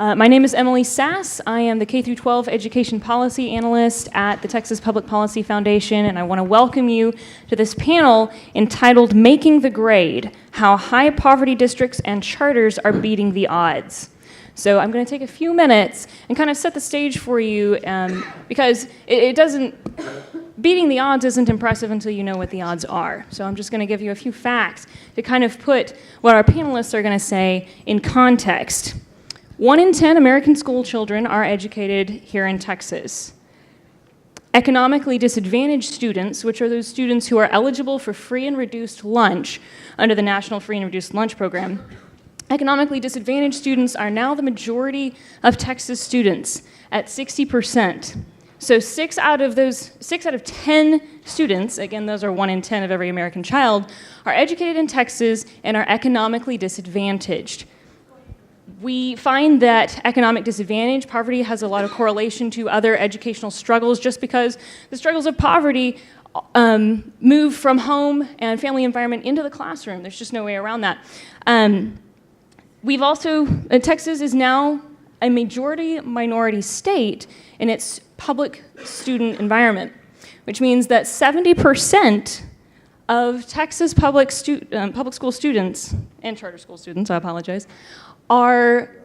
My name is Emily Sass. I am the K-12 Education Policy Analyst at the Texas Public Policy Foundation, and I want to welcome you to this panel entitled Making the Grade: How High Poverty Districts and Charters Are Beating the Odds. So I'm going to take a few minutes and kind of set the stage for you because beating the odds isn't impressive until you know what the odds are. So I'm just going to give you a few facts to kind of put what our panelists are going to say in context. 1 in 10 American school children are educated here in Texas. Economically disadvantaged students, which are those students who are eligible for free and reduced lunch under the National Free and Reduced Lunch Program, economically disadvantaged students are now the majority of Texas students at 60%. So 6 out of 10 students, again, those are 1 in 10 of every American child, are educated in Texas and are economically disadvantaged. We find that economic disadvantage, poverty, has a lot of correlation to other educational struggles just because the struggles of poverty move from home and family environment into the classroom. There's just no way around that. Texas is now a majority minority state in its public student environment, which means that 70% of Texas public school students, and charter school students, I apologize, are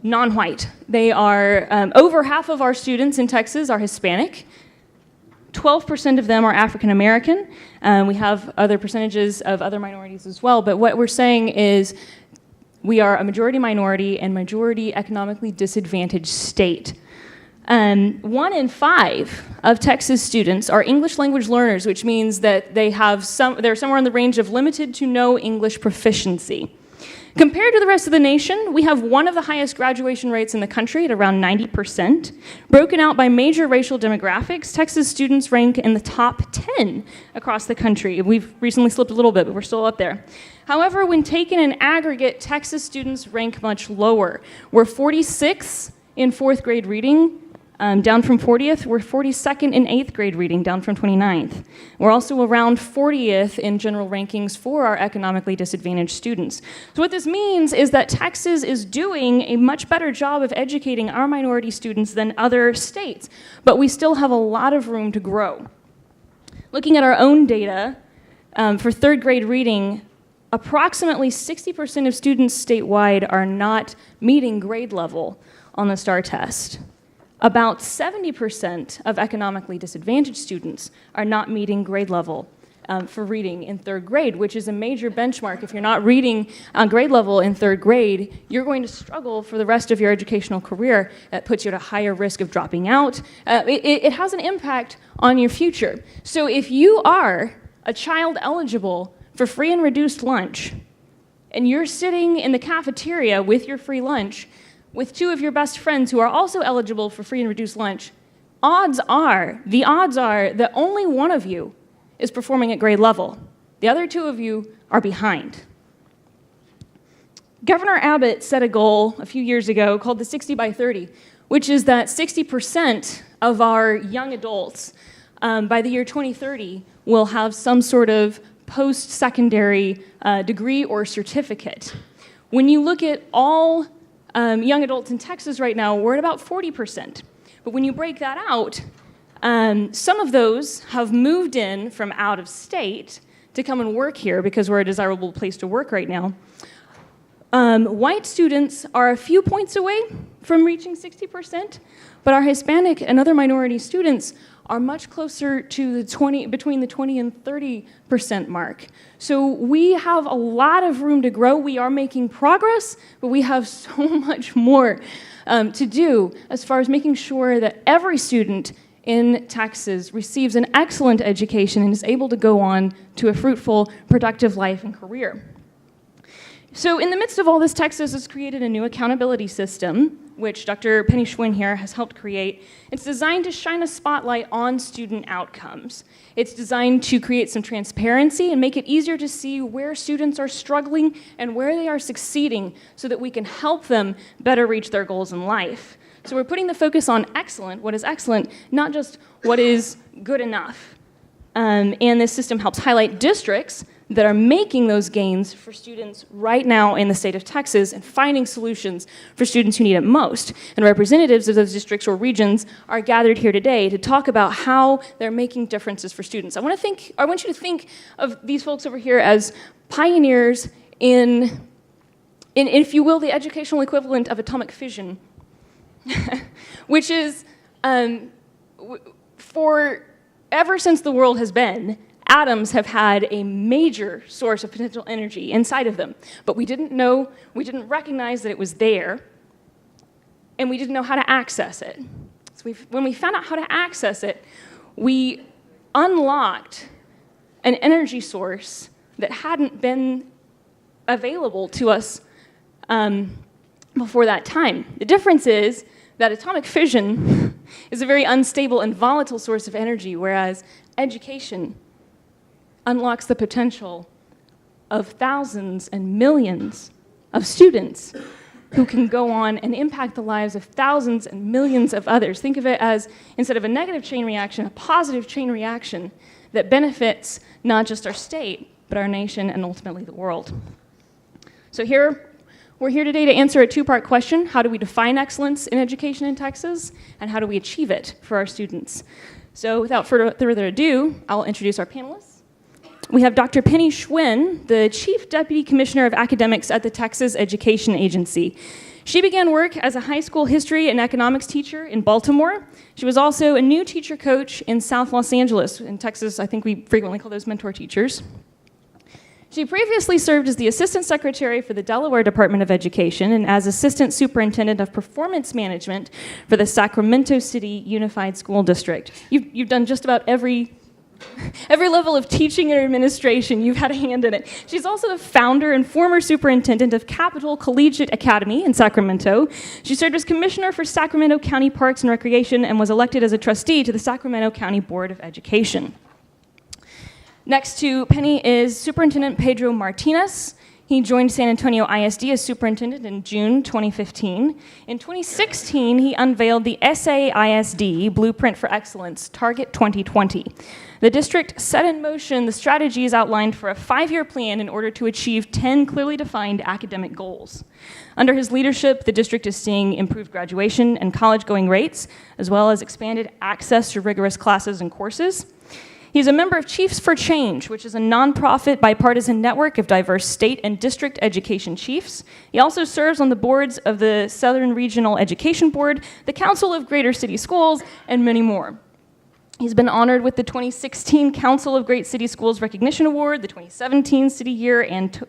non-white. They are, over half of our students in Texas are Hispanic. 12% of them are African American. We have other percentages of other minorities as well, but what we're saying is we are a majority minority and majority economically disadvantaged state. 1 in 5 of Texas students are English language learners, which means that they're somewhere in the range of limited to no English proficiency. Compared to the rest of the nation, we have one of the highest graduation rates in the country at around 90%. Broken out by major racial demographics, Texas students rank in the top 10 across the country. We've recently slipped a little bit, but we're still up there. However, when taken in aggregate, Texas students rank much lower. We're 46th in 4th grade reading, down from 40th. We're 42nd in 8th grade reading, down from 29th. We're also around 40th in general rankings for our economically disadvantaged students. So what this means is that Texas is doing a much better job of educating our minority students than other states, but we still have a lot of room to grow. Looking at our own data, for 3rd grade reading, approximately 60% of students statewide are not meeting grade level on the STAR test. About 70% of economically disadvantaged students are not meeting grade level for reading in 3rd grade, which is a major benchmark. If you're not reading on grade level in 3rd grade, you're going to struggle for the rest of your educational career. That puts you at a higher risk of dropping out. It has an impact on your future. So if you are a child eligible for free and reduced lunch, and you're sitting in the cafeteria with your free lunch, with 2 of your best friends who are also eligible for free and reduced lunch, the odds are that only one of you is performing at grade level. The other 2 of you are behind. Governor Abbott set a goal a few years ago called the 60 by 30, which is that 60% of our young adults by the year 2030 will have some sort of post-secondary degree or certificate. When you look at all young adults in Texas right now, we're at about 40%. But when you break that out, some of those have moved in from out of state to come and work here because we're a desirable place to work right now. White students are a few points away from reaching 60%, but our Hispanic and other minority students are much closer to between the 20 and 30% mark. So we have a lot of room to grow. We are making progress, but we have so much more to do as far as making sure that every student in Texas receives an excellent education and is able to go on to a fruitful, productive life and career. So in the midst of all this, Texas has created a new accountability system, which Dr. Penny Schwinn here has helped create. It's designed to shine a spotlight on student outcomes. It's designed to create some transparency and make it easier to see where students are struggling and where they are succeeding so that we can help them better reach their goals in life. So we're putting the focus on excellent, what is excellent, not just what is good enough. And this system helps highlight districts that are making those gains for students right now in the state of Texas and finding solutions for students who need it most. And representatives of those districts or regions are gathered here today to talk about how they're making differences for students. I want you to think of these folks over here as pioneers in, if you will, the educational equivalent of atomic fission, which is, ever since the world has been, atoms have had a major source of potential energy inside of them, but we didn't recognize that it was there, and we didn't know how to access it. So when we found out how to access it, we unlocked an energy source that hadn't been available to us before that time. The difference is that atomic fission is a very unstable and volatile source of energy, whereas education unlocks the potential of thousands and millions of students who can go on and impact the lives of thousands and millions of others. Think of it as, instead of a negative chain reaction, a positive chain reaction that benefits not just our state, but our nation and ultimately the world. So we're here today to answer a two-part question. How do we define excellence in education in Texas? And how do we achieve it for our students? So without further ado, I'll introduce our panelists. We have Dr. Penny Schwinn, the Chief Deputy Commissioner of Academics at the Texas Education Agency. She began work as a high school history and economics teacher in Baltimore. She was also a new teacher coach in South Los Angeles. In Texas, I think we frequently call those mentor teachers. She previously served as the Assistant Secretary for the Delaware Department of Education and as Assistant Superintendent of Performance Management for the Sacramento City Unified School District. You've done just about every level of teaching and administration. You've had a hand in it. She's also the founder and former superintendent of Capital Collegiate Academy in Sacramento. She served as commissioner for Sacramento County Parks and Recreation and was elected as a trustee to the Sacramento County Board of Education. Next to Penny is Superintendent Pedro Martinez. He joined San Antonio ISD as superintendent in June 2015. In 2016, he unveiled the SAISD Blueprint for Excellence, Target 2020. The district set in motion the strategies outlined for a 5-year plan in order to achieve 10 clearly defined academic goals. Under his leadership, the district is seeing improved graduation and college-going rates, as well as expanded access to rigorous classes and courses. He's a member of Chiefs for Change, which is a nonprofit bipartisan network of diverse state and district education chiefs. He also serves on the boards of the Southern Regional Education Board, the Council of Greater City Schools, and many more. He's been honored with the 2016 Council of Great City Schools Recognition Award, the 2017 City Year and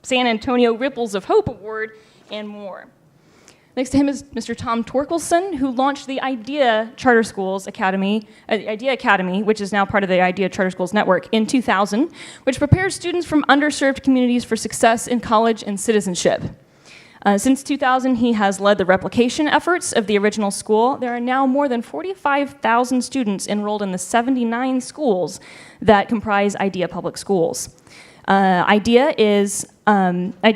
San Antonio Ripples of Hope Award, and more. Next to him is Mr. Tom Torkelson, who launched the IDEA Charter Schools Academy, IDEA Academy, which is now part of the IDEA Charter Schools Network, in 2000, which prepares students from underserved communities for success in college and citizenship. Since 2000, he has led the replication efforts of the original school. There are now more than 45,000 students enrolled in the 79 schools that comprise IDEA Public Schools. IDEA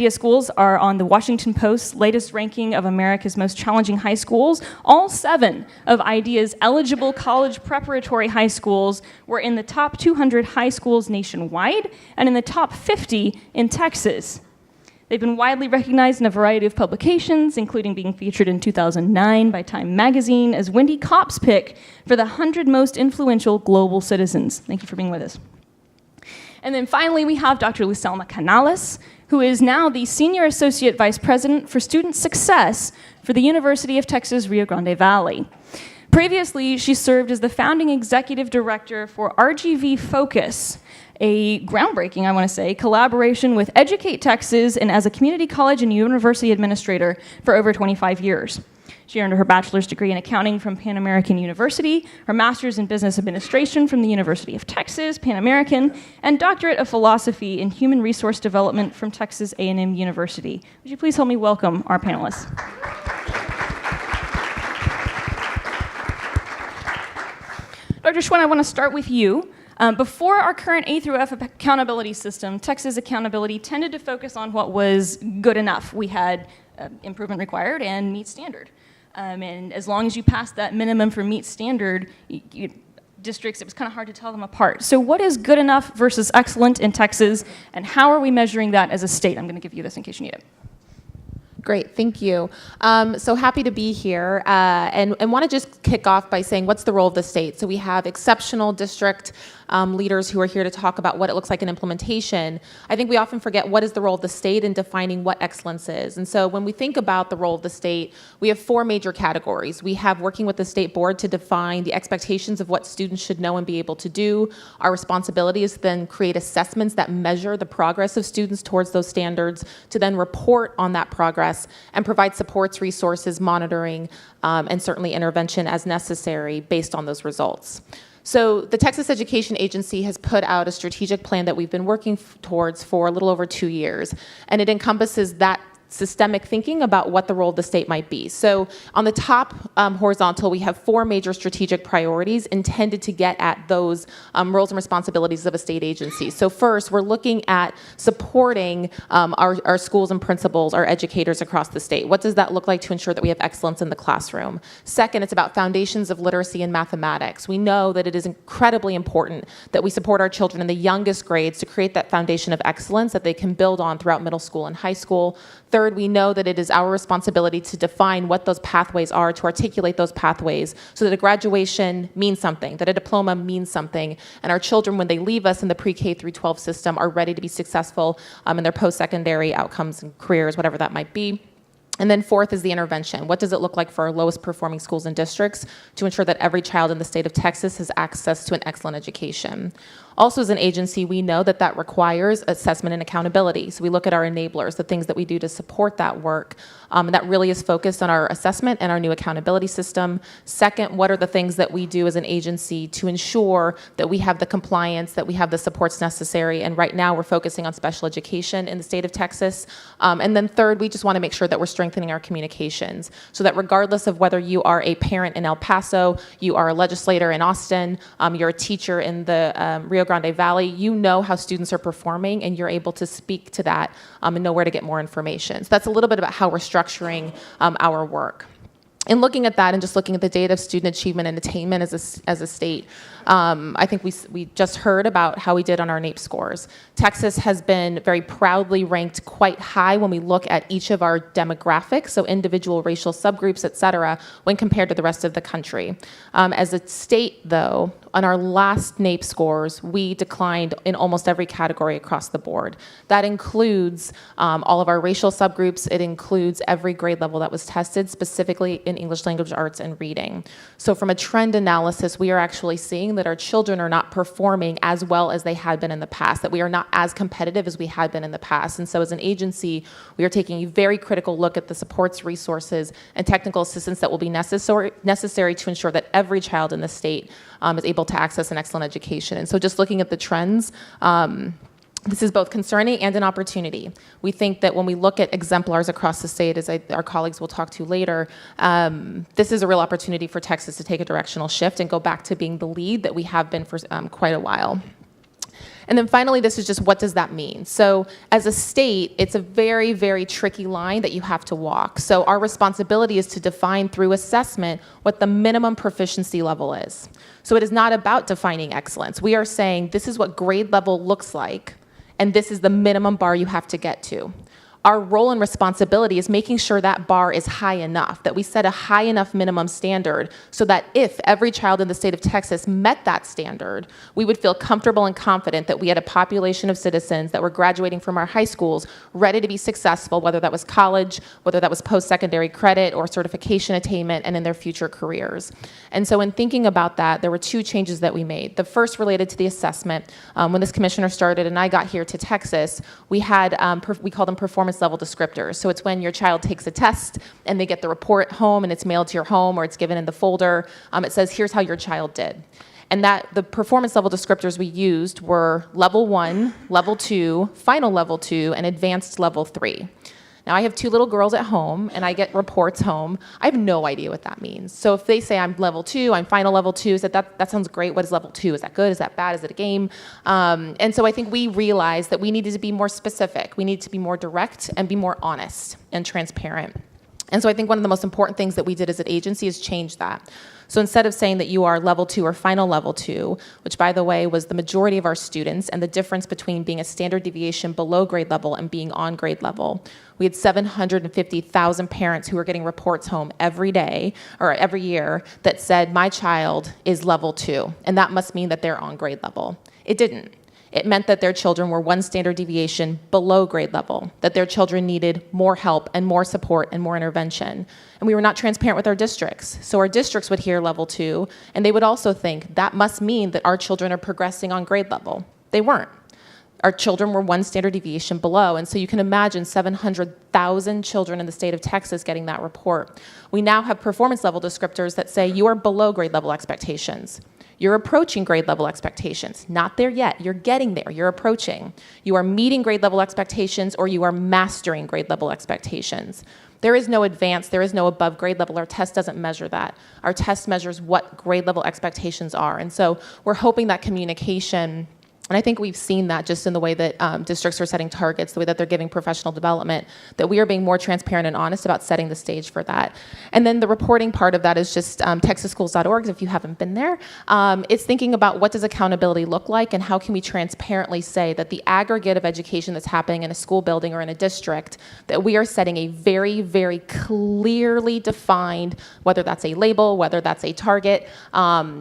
schools are on the Washington Post's latest ranking of America's most challenging high schools. All 7 of IDEA's eligible college preparatory high schools were in the top 200 high schools nationwide and in the top 50 in Texas. They've been widely recognized in a variety of publications, including being featured in 2009 by Time magazine as Wendy Kopp's pick for the 100 most influential global citizens. Thank you for being with us. And then finally, we have Dr. Lucelma Canales, who is now the Senior Associate Vice President for Student Success for the University of Texas, Rio Grande Valley. Previously, she served as the founding executive director for RGV Focus, a groundbreaking, I want to say, collaboration with Educate Texas and as a community college and university administrator for over 25 years. She earned her bachelor's degree in accounting from Pan American University, her master's in business administration from the University of Texas, Pan American, and doctorate of philosophy in human resource development from Texas A&M University. Would you please help me welcome our panelists? Dr. Schwinn, I want to start with you. Before our current A through F accountability system, Texas accountability tended to focus on what was good enough. We had improvement required and meet standard. And as long as you passed that minimum for meet standard, districts, it was kind of hard to tell them apart. So what is good enough versus excellent in Texas, and how are we measuring that as a state? I'm going to give you this in case you need it. Great, thank you. So happy to be here and want to just kick off by saying what's the role of the state? So we have exceptional district leaders who are here to talk about what it looks like in implementation. I think we often forget what is the role of the state in defining what excellence is. And so when we think about the role of the state, we have 4 major categories. We have working with the state board to define the expectations of what students should know and be able to do. Our responsibility is to then create assessments that measure the progress of students towards those standards, to then report on that progress and provide supports, resources, monitoring, and certainly intervention as necessary based on those results. So the Texas Education Agency has put out a strategic plan that we've been working towards for a little over 2 years, and it encompasses that systemic thinking about what the role of the state might be. So on the top horizontal, we have 4 major strategic priorities intended to get at those roles and responsibilities of a state agency. So first, we're looking at supporting our schools and principals, our educators across the state. What does that look like to ensure that we have excellence in the classroom? Second, it's about foundations of literacy and mathematics. We know that it is incredibly important that we support our children in the youngest grades to create that foundation of excellence that they can build on throughout middle school and high school. Third, we know that it is our responsibility to define what those pathways are, to articulate those pathways so that a graduation means something, that a diploma means something, and our children, when they leave us in the pre-K through 12 system, are ready to be successful in their post-secondary outcomes and careers, whatever that might be. And then fourth is the intervention. What does it look like for our lowest performing schools and districts to ensure that every child in the state of Texas has access to an excellent education? Also, as an agency, we know that that requires assessment and accountability. So we look at our enablers, the things that we do to support that work, and that really is focused on our assessment and our new accountability system. Second, what are the things that we do as an agency to ensure that we have the compliance, that we have the supports necessary? And right now, we're focusing on special education in the state of Texas. And then third, we just want to make sure that we're strengthening our communications so that regardless of whether you are a parent in El Paso, you are a legislator in Austin, you're a teacher in the Rio Grande Valley, you know how students are performing and you're able to speak to that and know where to get more information. So that's a little bit about how we're structuring our work. In looking at that and just looking at the data of student achievement and attainment as a state, I think we just heard about how we did on our NAEP scores. Texas has been very proudly ranked quite high when we look at each of our demographics, so individual racial subgroups, et cetera, when compared to the rest of the country. As a state, though, on our last NAEP scores, we declined in almost every category across the board. That includes all of our racial subgroups. It includes every grade level that was tested, specifically in English language arts and reading. So from a trend analysis, we are actually seeing that our children are not performing as well as they had been in the past, that we are not as competitive as we had been in the past. And so as an agency, we are taking a very critical look at the supports, resources, and technical assistance that will be necessary to ensure that every child in the state is able to access an excellent education. And so just looking at the trends, this is both concerning and an opportunity. We think that when we look at exemplars across the state, as our colleagues will talk to later, this is a real opportunity for Texas to take a directional shift and go back to being the lead that we have been for quite a while. And then finally, this is just what does that mean? So as a state, it's a very, very tricky line that you have to walk. So our responsibility is to define through assessment what the minimum proficiency level is. So it is not about defining excellence. We are saying this is what grade level looks like, and this is the minimum bar you have to get to. Our role and responsibility is making sure that bar is high enough, that we set a high enough minimum standard so that if every child in the state of Texas met that standard, we would feel comfortable and confident that we had a population of citizens that were graduating from our high schools ready to be successful, whether that was college, whether that was post-secondary credit or certification attainment, and in their future careers. And so in thinking about that, there were 2 changes that we made. The first related to the assessment. When this commissioner started and I got here to Texas, we had, we call them performance level descriptors. So it's when your child takes a test and they get the report home and it's mailed to your home or it's given in the folder. It says, here's how your child did. And that the performance level descriptors we used were level 1, level 2, final level 2, and advanced level 3. Now, I have 2 little girls at home, and I get reports home. I have no idea what that means. So if they say I'm level 2, I'm final level 2, is that sounds great. What is level 2? Is that good? Is that bad? Is it a game? And so I think we realized that we needed to be more specific. We needed to be more direct and be more honest and transparent. And so I think one of the most important things that we did as an agency is change that. So instead of saying that you are level 2 or final level 2, which by the way was the majority of our students, and the difference between being a standard deviation below grade level and being on grade level, we had 750,000 parents who were getting reports home every day or every year that said, my child is level 2, and that must mean that they're on grade level. It didn't. It meant that their children were one standard deviation below grade level, that their children needed more help and more support and more intervention. And we were not transparent with our districts. So our districts would hear level 2, and they would also think that must mean that our children are progressing on grade level. They weren't. Our children were one standard deviation below, and so you can imagine 700,000 children in the state of Texas getting that report. We now have performance level descriptors that say you are below grade level expectations. You're approaching grade level expectations. Not there yet. You're getting there. You're approaching. You are meeting grade level expectations, or you are mastering grade level expectations. There is no advanced, there is no above grade level. Our test doesn't measure that. Our test measures what grade level expectations are. And so we're hoping that communication, and I think we've seen that just in the way that districts are setting targets, the way that they're giving professional development, that we are being more transparent and honest about setting the stage for that. And then the reporting part of that is just texasschools.org, if you haven't been there. It's thinking about what does accountability look like and how can we transparently say that the aggregate of education that's happening in a school building or in a district, that we are setting a very, very clearly defined, whether that's a label, whether that's a target,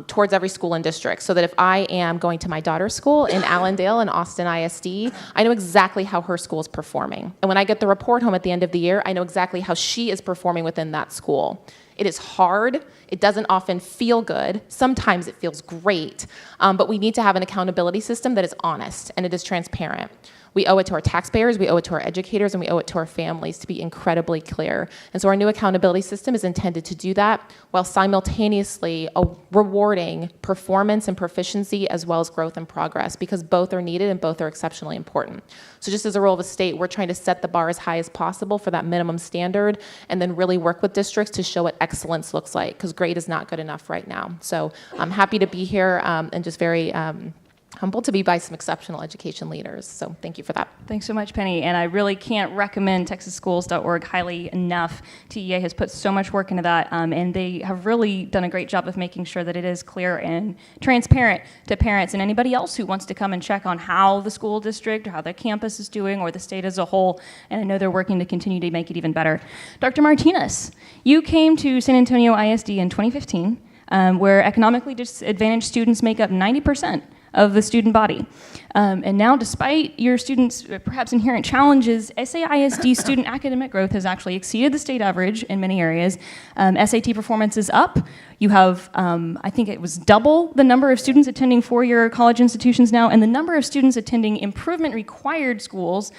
towards every school and district. So that if I am going to my daughter's school in Allendale and Austin ISD, I know exactly how her school is performing. And when I get the report home at the end of the year, I know exactly how she is performing within that school. It is hard. It doesn't often feel good. Sometimes it feels great. But we need to have an accountability system that is honest and it is transparent. We owe it to our taxpayers, we owe it to our educators, and we owe it to our families to be incredibly clear. And so our new accountability system is intended to do that while simultaneously rewarding performance and proficiency as well as growth and progress, because both are needed and both are exceptionally important. So just as a role of a state, we're trying to set the bar as high as possible for that minimum standard and then really work with districts to show what excellence looks like, because grade is not good enough right now. So I'm happy to be here and just very humbled to be by some exceptional education leaders. So thank you for that. Thanks so much, Penny. And I really can't recommend texasschools.org highly enough. TEA has put so much work into that, and they have really done a great job of making sure that it is clear and transparent to parents and anybody else who wants to come and check on how the school district or how the campus is doing or the state as a whole. And I know they're working to continue to make it even better. Dr. Martinez, you came to San Antonio ISD in 2015, where economically disadvantaged students make up 90% of the student body. And now, despite your students' perhaps inherent challenges, SAISD student academic growth has actually exceeded the state average in many areas. SAT performance is up. You have, I think it was double the number of students attending four-year college institutions now, and the number of students attending improvement required schools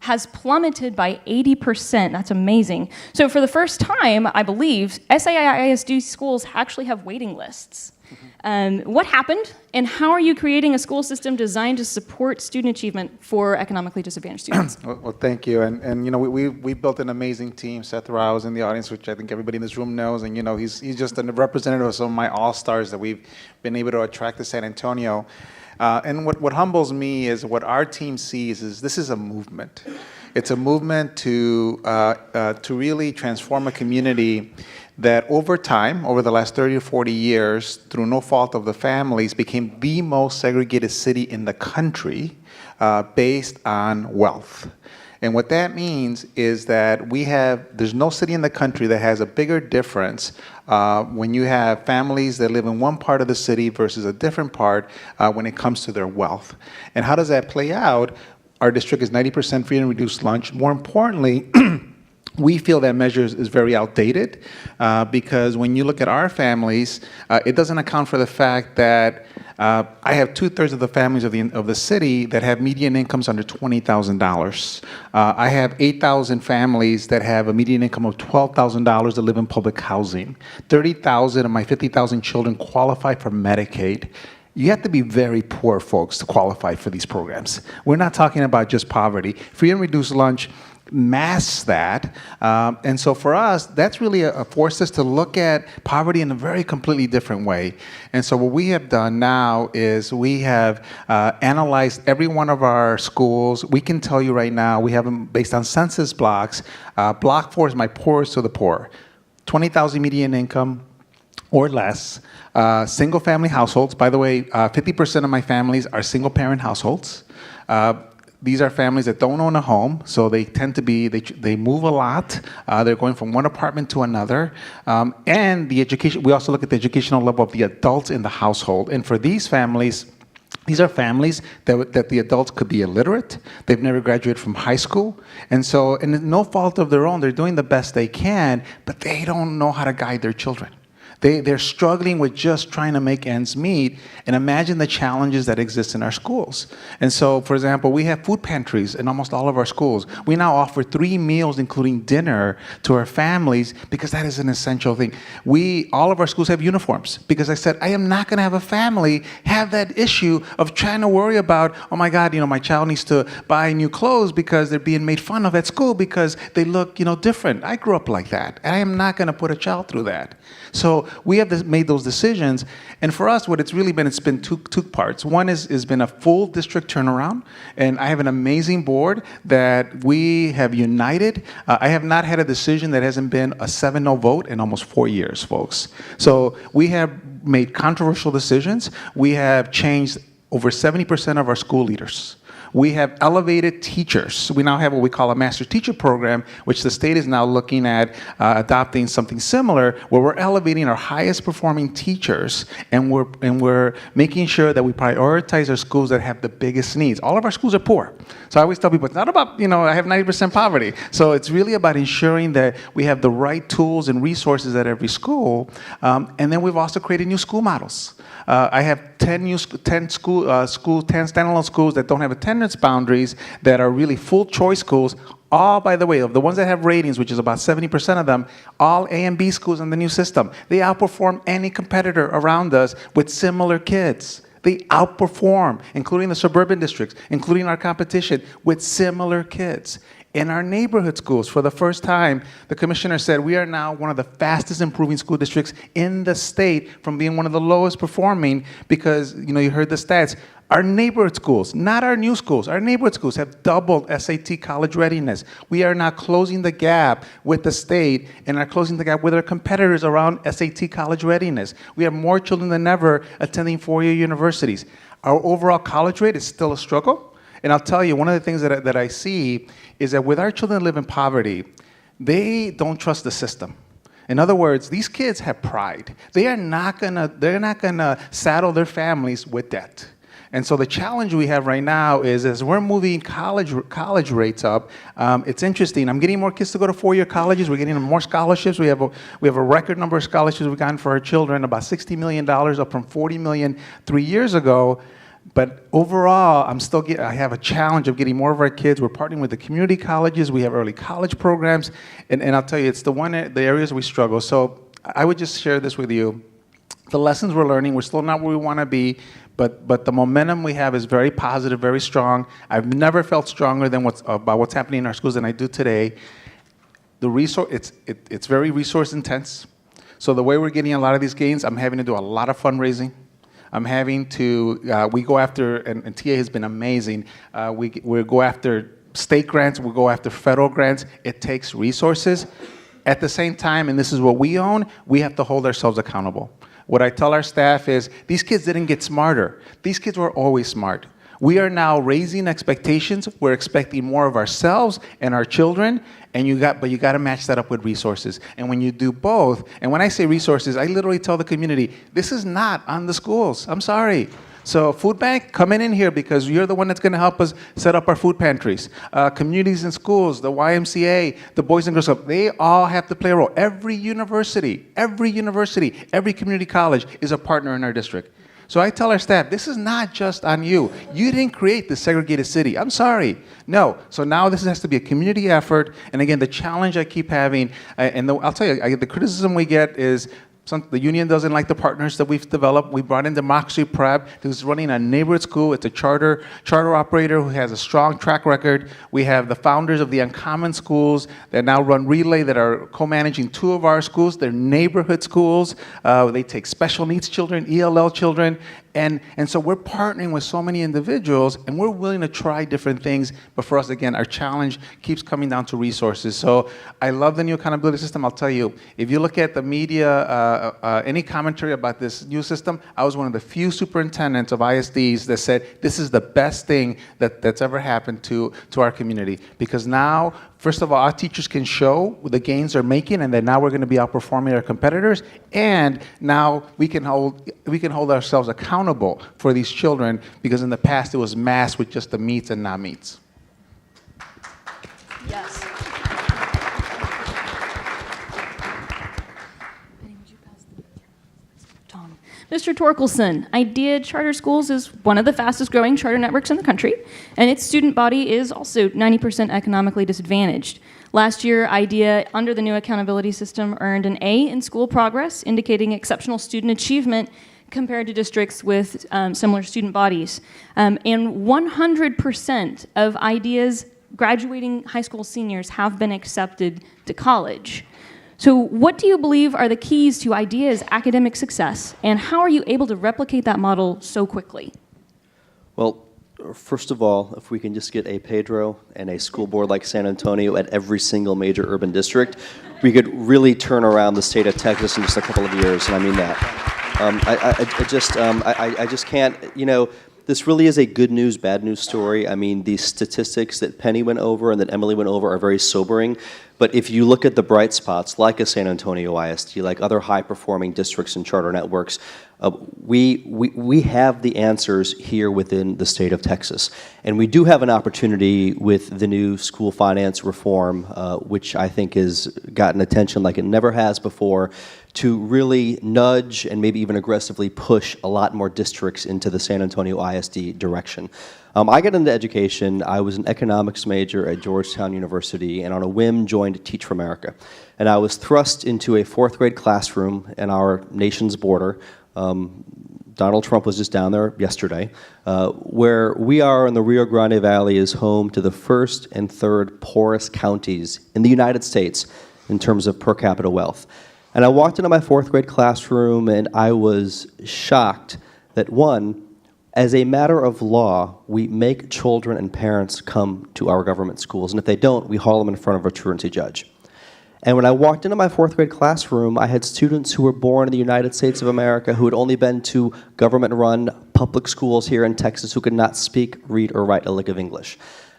has plummeted by 80%. That's amazing. So for the first time, I believe, SAISD schools actually have waiting lists. What happened, and how are you creating a school system designed to support student achievement for economically disadvantaged students? Well, thank you. And you know, we built an amazing team. Seth Rao is in the audience, which I think everybody in this room knows. And you know, he's just a representative of some of my all-stars that we've been able to attract to San Antonio. And what humbles me is what our team sees is this is a movement. It's a movement to really transform a community that over time, over the last 30 to 40 years, through no fault of the families, became the most segregated city in the country based on wealth. And what that means is that there's no city in the country that has a bigger difference when you have families that live in one part of the city versus a different part when it comes to their wealth. And how does that play out? Our district is 90% free and reduced lunch. More importantly, we feel that measure is very outdated because when you look at our families, it doesn't account for the fact that I have 2/3 of the families of the city that have median incomes under $20,000. I have 8,000 families that have a median income of $12,000 that live in public housing. 30,000 of my 50,000 children qualify for Medicaid. You have to be very poor, folks, to qualify for these programs. We're not talking about just poverty. Free and reduced lunch mask that. And so for us, that's really forced us to look at poverty in a very completely different way. And so what we have done now is we have analyzed every one of our schools. We can tell you right now, we have them based on census blocks. Block 4 is my poorest of the poor. 20,000 median income or less. Single-family households. By the way, 50% of my families are single-parent households. These are families that don't own a home, so they tend to be, they move a lot. They're going from one apartment to another. And the education, we also look at the educational level of the adults in the household. And for these families, these are families that the adults could be illiterate. They've never graduated from high school. And so, and no fault of their own, they're doing the best they can, but they don't know how to guide their children. They're struggling with just trying to make ends meet, and imagine the challenges that exist in our schools. And so, for example, we have food pantries in almost all of our schools. We now offer 3 meals, including dinner, to our families because that is an essential thing. All of our schools have uniforms because I said, I am not going to have a family have that issue of trying to worry about, oh my God, my child needs to buy new clothes because they're being made fun of at school because they look, different. I grew up like that, and I am not going to put a child through that. So we have made those decisions, and for us, what it's really been, it's been two parts. One has been a full district turnaround, and I have an amazing board that we have united. I have not had a decision that hasn't been a 7-0 vote in almost 4 years, folks. So we have made controversial decisions. We have changed over 70% of our school leaders. We have elevated teachers. We now have what we call a master teacher program, which the state is now looking at adopting something similar, where we're elevating our highest performing teachers, and we're making sure that we prioritize our schools that have the biggest needs. All of our schools are poor. So I always tell people, it's not about, I have 90% poverty. So it's really about ensuring that we have the right tools and resources at every school. And then we've also created new school models. I have 10 standalone schools that don't have attendance boundaries, that are really full choice schools. All, by the way, of the ones that have ratings, which is about 70% of them, all A and B schools in the new system. They outperform any competitor around us with similar kids. They outperform, including the suburban districts, including our competition, with similar kids. In our neighborhood schools, for the first time, the commissioner said we are now one of the fastest improving school districts in the state from being one of the lowest performing because, you heard the stats. Our neighborhood schools, not our new schools, our neighborhood schools have doubled SAT college readiness. We are now closing the gap with the state and are closing the gap with our competitors around SAT college readiness. We have more children than ever attending four-year universities. Our overall college rate is still a struggle. And I'll tell you, one of the things that I see is that with our children that live in poverty, they don't trust the system. In other words, these kids have pride. They're not gonna saddle their families with debt. And so the challenge we have right now is, as we're moving college rates up, it's interesting. I'm getting more kids to go to four-year colleges. We're getting them more scholarships. We have a record number of scholarships we've gotten for our children, about $60 million, up from $40 million 3 years ago. But overall, I have a challenge of getting more of our kids. We're partnering with the community colleges. We have early college programs. And I'll tell you, it's the areas we struggle. So I would just share this with you. The lessons we're learning, we're still not where we want to be, but the momentum we have is very positive, very strong. I've never felt stronger than about what's happening in our schools than I do today. It's very resource intense. So the way we're getting a lot of these gains, I'm having to do a lot of fundraising. I'm having to, we go after, and TA has been amazing, we go after state grants, we go after federal grants. It takes resources. At the same time, and this is what we own, we have to hold ourselves accountable. What I tell our staff is, these kids didn't get smarter. These kids were always smart. We are now raising expectations. We're expecting more of ourselves and our children, but you got to match that up with resources. And when you do both, and when I say resources, I literally tell the community, this is not on the schools. I'm sorry. So food bank, come in here because you're the one that's going to help us set up our food pantries. Communities and schools, the YMCA, the Boys and Girls Club, they all have to play a role. Every university, every community college is a partner in our district. So I tell our staff, this is not just on you. You didn't create this segregated city. I'm sorry. No. So now this has to be a community effort. And again, the challenge I keep having, I'll tell you, the criticism we get is, the union doesn't like the partners that we've developed. We brought in Democracy Prep, who's running a neighborhood school. It's a charter operator who has a strong track record. We have the founders of the Uncommon Schools that now run Relay, that are co-managing 2 of our schools. They're neighborhood schools. They take special needs children, ELL children. And so we're partnering with so many individuals, and we're willing to try different things. But for us, again, our challenge keeps coming down to resources. So I love the new accountability system. I'll tell you, if you look at the media, any commentary about this new system, I was one of the few superintendents of ISDs that said this is the best thing that's ever happened to our community. Because now, first of all, our teachers can show the gains they're making, and that now we're going to be outperforming our competitors. And now we can hold ourselves accountable for these children, because in the past it was masked with just the meets and not meets. Yes. Tom. Mr. Torkelson, IDEA Charter Schools is one of the fastest growing charter networks in the country, and its student body is also 90% economically disadvantaged. Last year, IDEA, under the new accountability system, earned an A in school progress, indicating exceptional student achievement compared to districts with similar student bodies. And 100% of IDEA's graduating high school seniors have been accepted to college. So what do you believe are the keys to IDEA's academic success, and how are you able to replicate that model so quickly? Well, first of all, if we can just get a Pedro and a school board like San Antonio at every single major urban district, we could really turn around the state of Texas in just a couple of years, and I mean that. I just can't, this really is a good news, bad news story. I mean, the statistics that Penny went over and that Emily went over are very sobering. But if you look at the bright spots, like a San Antonio ISD, like other high-performing districts and charter networks, we have the answers here within the state of Texas. And we do have an opportunity with the new school finance reform, which I think has gotten attention like it never has before, to really nudge and maybe even aggressively push a lot more districts into the San Antonio ISD direction. I got into education. I was an economics major at Georgetown University, and on a whim joined Teach for America. And I was thrust into a 4th grade classroom in our nation's border. Donald Trump was just down there yesterday, where we are in the Rio Grande Valley is home to the 1st and 3rd poorest counties in the United States in terms of per capita wealth. And I walked into my 4th grade classroom, and I was shocked that, one, as a matter of law, we make children and parents come to our government schools, and if they don't, we haul them in front of a truancy judge. And when I walked into my 4th grade classroom, I had students who were born in the United States of America who had only been to government-run public schools here in Texas who could not speak, read, or write a lick of English.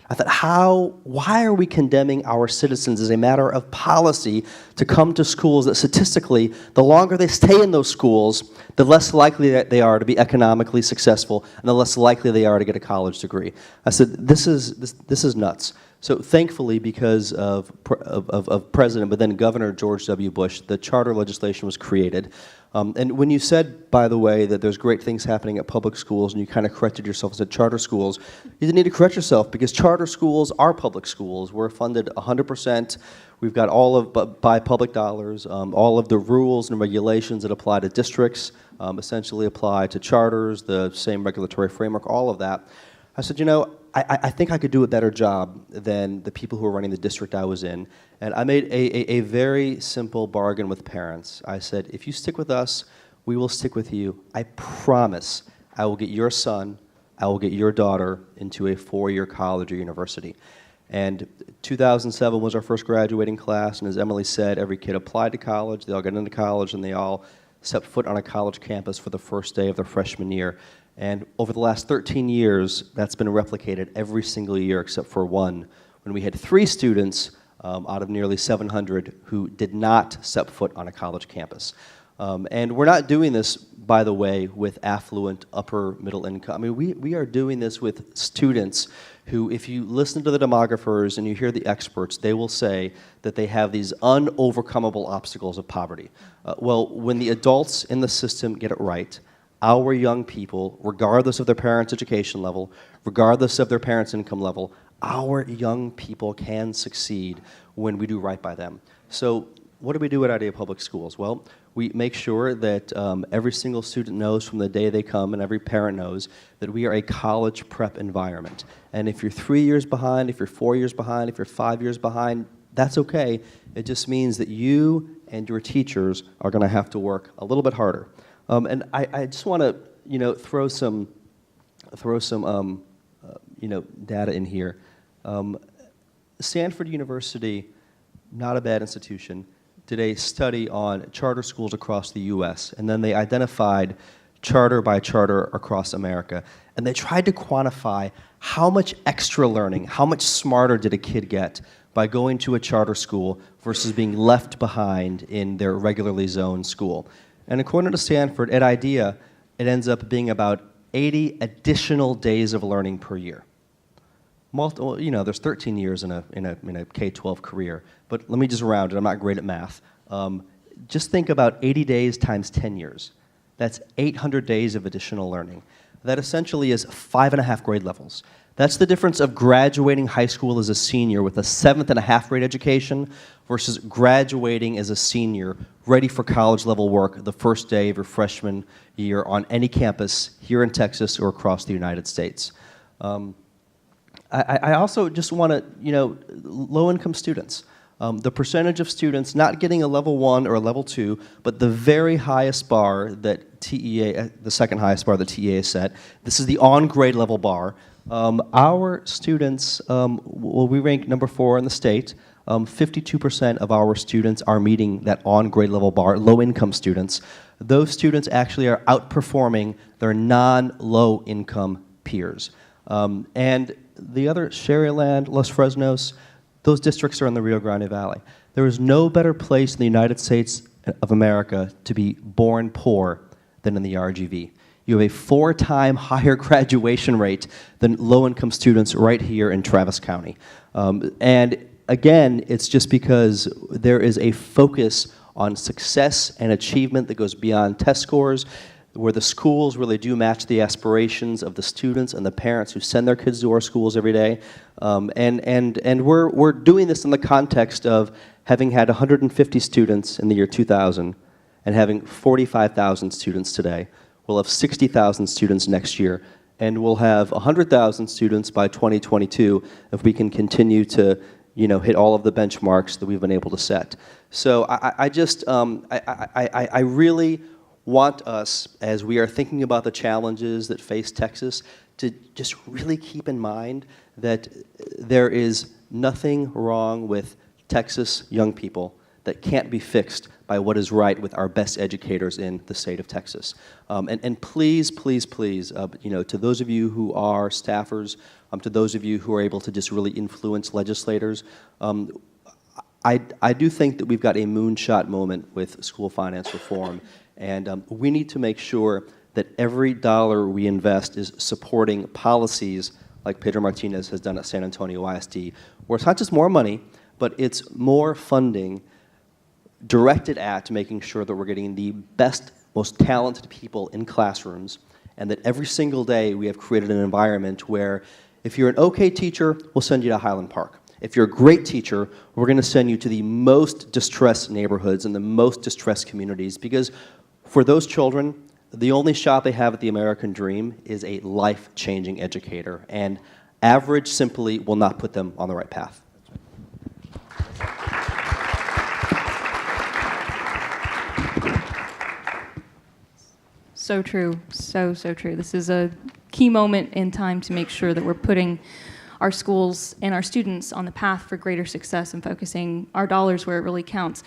I thought, why are we condemning our citizens as a matter of policy to come to schools that statistically, the longer they stay in those schools, the less likely that they are to be economically successful, and the less likely they are to get a college degree? I said, this is nuts. So thankfully, because of President, but then Governor George W. Bush, the charter legislation was created. And when you said, by the way, that there's great things happening at public schools, and you kind of corrected yourself and said charter schools, you didn't need to correct yourself, because charter schools are public schools. We're funded 100%. We've got all of, by public dollars, all of the rules and regulations that apply to districts essentially apply to charters, the same regulatory framework, all of that. I said, I think I could do a better job than the people who were running the district I was in. And I made a very simple bargain with parents. I said, if you stick with us, we will stick with you. I promise I will get your son, I will get your daughter into a 4-year college or university. And 2007 was our first graduating class, and as Emily said, every kid applied to college, they all got into college, and they all stepped foot on a college campus for the first day of their freshman year. And over the last 13 years, that's been replicated every single year except for one, when we had 3 students out of nearly 700 who did not step foot on a college campus. And we're not doing this, by the way, with affluent, upper middle income. I mean, we are doing this with students who, if you listen to the demographers and you hear the experts, they will say that they have these unovercomable obstacles of poverty. Well, when the adults in the system get it right, our young people, regardless of their parents' education level, regardless of their parents' income level, our young people can succeed when we do right by them. So what do we do at IDEA Public Schools? Well, We make sure that every single student knows from the day they come, and every parent knows, that we are a college prep environment. And if you're 3 years behind, if you're 4 years behind, if you're 5 years behind, that's okay. It just means that you and your teachers are going to have to work a little bit harder. And I just want to, throw some data in here. Stanford University, not a bad institution, did a study on charter schools across the U.S., and then they identified charter by charter across America, and they tried to quantify how much extra learning, how much smarter did a kid get by going to a charter school versus being left behind in their regularly zoned school. And according to Stanford, at IDEA, it ends up being about 80 additional days of learning per year. There's 13 years in a K-12 career, but let me just round it. I'm not great at math. Just think about 80 days times 10 years. That's 800 days of additional learning. That essentially is 5.5 grade levels. That's the difference of graduating high school as a senior with a 7.5 grade education versus graduating as a senior ready for college level work the first day of your freshman year on any campus here in Texas or across the United States. I also just want to, low-income students. The percentage of students not getting a level 1 or a level 2, but the very highest bar that TEA, the second highest bar that TEA has set, this is the on-grade level bar. Our students, we rank number 4 in the state. 52% of our students are meeting that on-grade level bar, low-income students. Those students actually are outperforming their non-low-income peers. And the other, Sharyland, Los Fresnos, those districts are in the Rio Grande Valley. There is no better place in the United States of America to be born poor than in the RGV. You have a 4-time higher graduation rate than low-income students right here in Travis County. And again, it's just because there is a focus on success and achievement that goes beyond test scores, where the schools really do match the aspirations of the students and the parents who send their kids to our schools every day. And we're doing this in the context of having had 150 students in the year 2000 and having 45,000 students today. We'll have 60,000 students next year, and we'll have 100,000 students by 2022 if we can continue to hit all of the benchmarks that we've been able to set. So I really want us, as we are thinking about the challenges that face Texas, to just really keep in mind that there is nothing wrong with Texas young people that can't be fixed by what is right with our best educators in the state of Texas. And please, please, please, to those of you who are staffers, to those of you who are able to just really influence legislators, I do think that we've got a moonshot moment with school finance reform. And we need to make sure that every dollar we invest is supporting policies like Pedro Martinez has done at San Antonio ISD, where it's not just more money, but it's more funding directed at making sure that we're getting the best, most talented people in classrooms, and that every single day we have created an environment where if you're an okay teacher, we'll send you to Highland Park. If you're a great teacher, we're going to send you to the most distressed neighborhoods and the most distressed communities, because for those children, the only shot they have at the American dream is a life-changing educator, and average simply will not put them on the right path. So true, so true. This is a key moment in time to make sure that we're putting our schools and our students on the path for greater success and focusing our dollars where it really counts.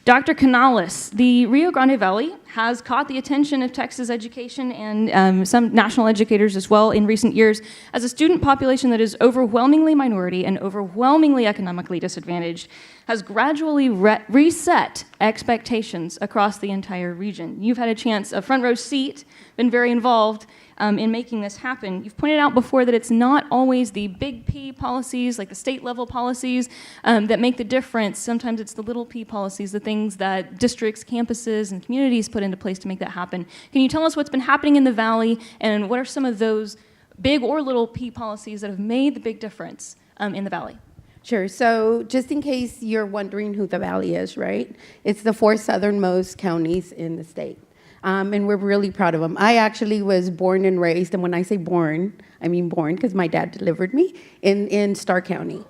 Dr. Canales, the Rio Grande Valley has caught the attention of Texas education and some national educators as well in recent years as a student population that is overwhelmingly minority and overwhelmingly economically disadvantaged, has gradually reset expectations across the entire region. You've had a chance, a front row seat, been very involved in making this happen. You've pointed out before that it's not always the big P policies, like the state level policies, that make the difference. Sometimes it's the little p policies, the things that districts, campuses, and communities put into place to make that happen. Can you tell us what's been happening in the Valley, and what are some of those big or little p policies that have made the big difference in the Valley? Sure. So just in case you're wondering who the Valley is, right? It's the four southernmost counties in the state. And we're really proud of them. I actually was born and raised, and when I say born, I mean born because my dad delivered me, in Starr County.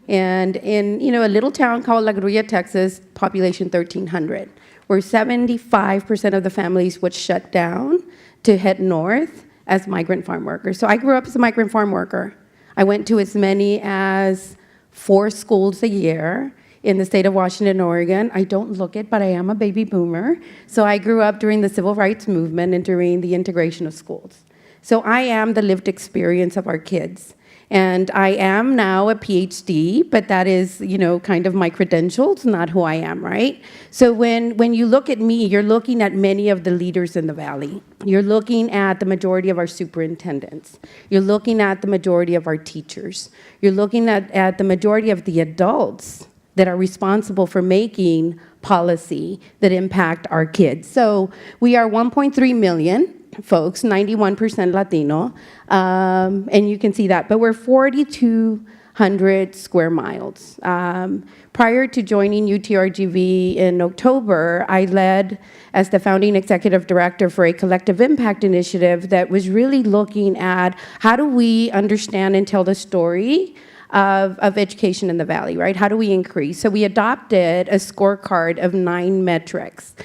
And in, a little town called La Grulla, Texas, population 1,300, where 75% of the families would shut down to head north as migrant farm workers. So I grew up as a migrant farm worker. I went to as many as 4 schools a year in the state of Washington, Oregon. I don't look it, but I am a baby boomer. So I grew up during the civil rights movement and during the integration of schools. So I am the lived experience of our kids. And I am now a PhD, but that is, kind of my credentials, not who I am, right? So when you look at me, you're looking at many of the leaders in the Valley. You're looking at the majority of our superintendents. You're looking at the majority of our teachers. You're looking at the majority of the adults that are responsible for making policy that impact our kids. So we are 1.3 million folks, 91% Latino, and you can see that. But we're 4,200 square miles. Prior to joining UTRGV in October, I led as the founding executive director for a collective impact initiative that was really looking at how do we understand and tell the story of education in the Valley, right? How do we increase? So we adopted a scorecard of 11 metrics,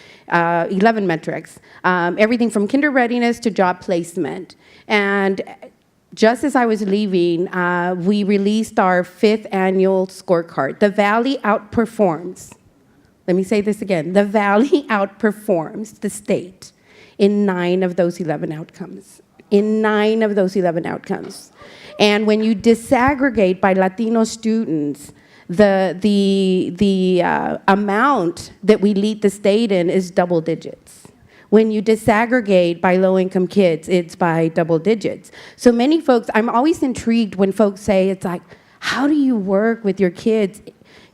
everything from kinder readiness to job placement. And just as I was leaving, we released our 5th annual scorecard. The Valley outperforms, let me say this again, the Valley outperforms the state in 9 of those 11 outcomes. In 9 of those 11 outcomes. And when you disaggregate by Latino students, the amount that we lead the state in is double digits. When you disaggregate by low-income kids, it's by double digits. So many folks, I'm always intrigued when folks say, it's like, how do you work with your kids,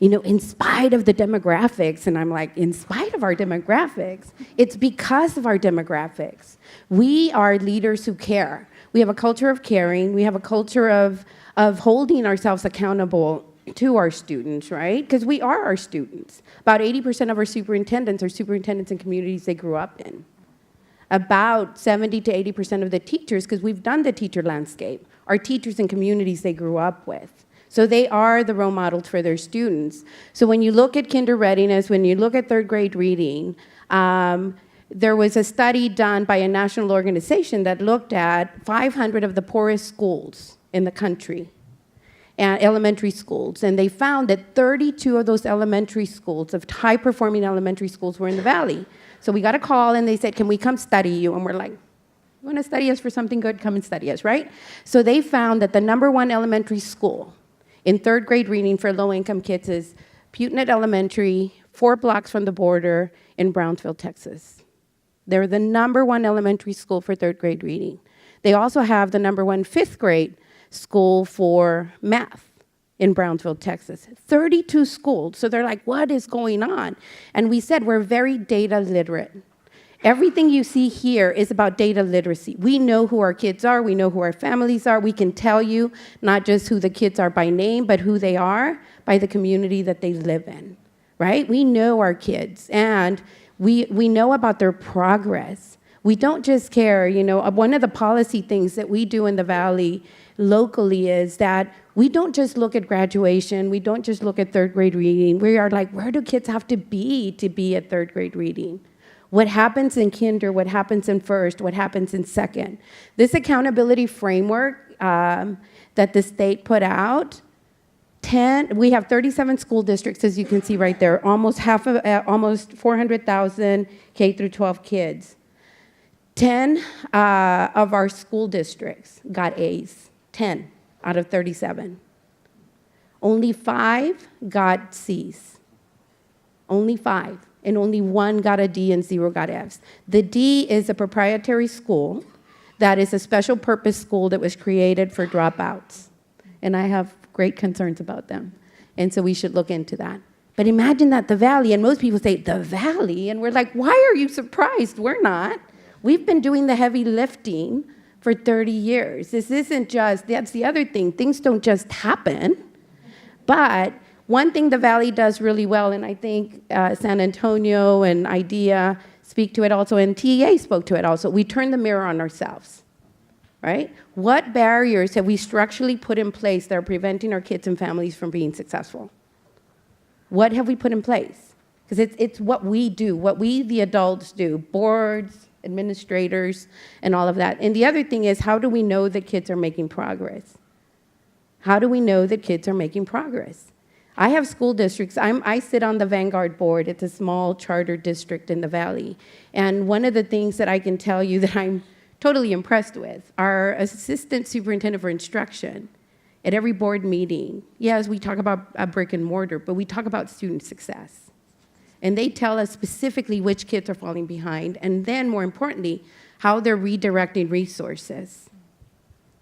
in spite of the demographics? And I'm like, in spite of our demographics? It's because of our demographics. We are leaders who care. We have a culture of caring. We have a culture of holding ourselves accountable to our students, right? Because we are our students. About 80% of our superintendents are superintendents in communities they grew up in. About 70 to 80% of the teachers, because we've done the teacher landscape, are teachers in communities they grew up with. So they are the role models for their students. So when you look at kinder readiness, when you look at 3rd grade reading, there was a study done by a national organization that looked at 500 of the poorest schools in the country, elementary schools, and they found that 32 of those elementary schools, of high-performing elementary schools, were in the Valley. So we got a call, and they said, can we come study you? And we're like, you want to study us for something good? Come and study us, right? So they found that the #1 elementary school in 3rd grade reading for low-income kids is Putinett Elementary, 4 blocks from the border in Brownsville, Texas. They're the #1 elementary school for 3rd grade reading. They also have the #1 5th grade school for math in Brownsville, Texas. 32 schools. So they're like, what is going on? And we said we're very data literate. Everything you see here is about data literacy. We know who our kids are. We know who our families are. We can tell you not just who the kids are by name, but who they are by the community that they live in, right? We know our kids, and we know about their progress. We don't just care, one of the policy things that we do in the Valley locally is that we don't just look at graduation, we don't just look at 3rd grade reading. We are like, where do kids have to be at 3rd grade reading? What happens in kinder, what happens in 1st, what happens in 2nd? This accountability framework that the state put out, we have 37 school districts, as you can see right there, almost 400,000 K through 12 kids. 10 of our school districts got A's, 10 out of 37. Only 5 got C's, only 5. And only 1 got a D and 0 got F's. The D is a proprietary school that is a special purpose school that was created for dropouts. And I have great concerns about them. And so we should look into that. But imagine that the Valley, and most people say, the Valley, and we're like, why are you surprised? We're not. We've been doing the heavy lifting for 30 years. This isn't just, that's the other thing, things don't just happen. But one thing the Valley does really well, and I think San Antonio and IDEA speak to it also, and TEA spoke to it also, we turn the mirror on ourselves, right? What barriers have we structurally put in place that are preventing our kids and families from being successful? What have we put in place? Because it's what we do, what we, the adults, do, boards, administrators, and all of that. And the other thing is, how do we know that kids are making progress? How do we know that kids are making progress? I have school districts. I sit on the Vanguard board. It's a small charter district in the Valley. And one of the things that I can tell you that I'm totally impressed with, our assistant superintendent for instruction, at every board meeting, yes, we talk about a brick and mortar, but we talk about student success. And they tell us specifically which kids are falling behind, and then more importantly, how they're redirecting resources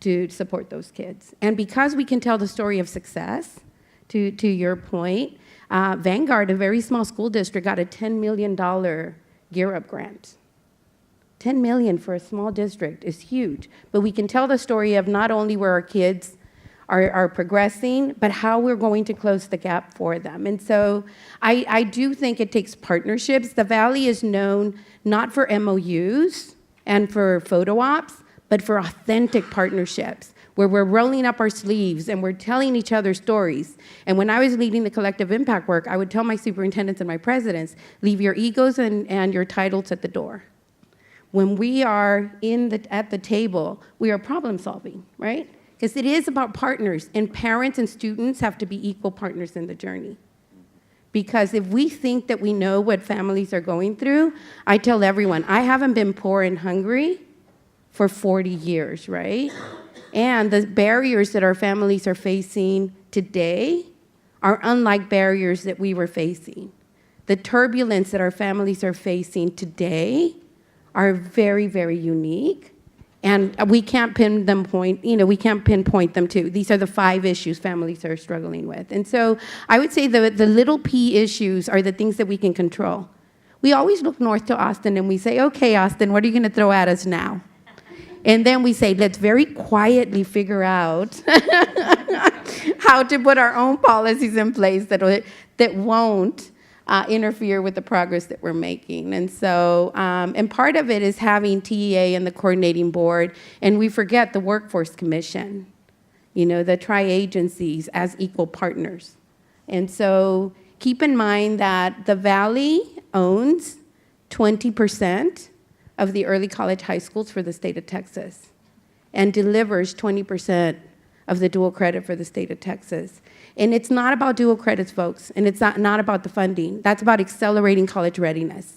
to support those kids. And because we can tell the story of success, to your point, Vanguard, a very small school district, got a $10 million Gear Up grant. $10 million for a small district is huge. But we can tell the story of not only where our kids are progressing, but how we're going to close the gap for them. And so I do think it takes partnerships. The Valley is known not for MOUs and for photo ops, but for authentic partnerships, where we're rolling up our sleeves and we're telling each other stories. And when I was leading the collective impact work, I would tell my superintendents and my presidents, leave your egos and your titles at the door. When we are at the table, we are problem solving, right? Because it is about partners, and parents and students have to be equal partners in the journey. Because if we think that we know what families are going through, I tell everyone, I haven't been poor and hungry for 40 years, right? And the barriers that our families are facing today are unlike barriers that we were facing. The turbulence that our families are facing today are very, very unique. And we can't we can't pinpoint them to. These are the 5 issues families are struggling with. And so I would say the little p issues are the things that we can control. We always look north to Austin and we say, okay, Austin, what are you going to throw at us now? And then we say, let's very quietly figure out how to put our own policies in place that won't interfere with the progress that we're making. And so, and part of it is having TEA and the coordinating board, and we forget the Workforce Commission, the tri-agencies as equal partners. And so keep in mind that the Valley owns 20% of the early college high schools for the state of Texas and delivers 20% of the dual credit for the state of Texas. And it's not about dual credits, folks, and it's not about the funding. That's about accelerating college readiness.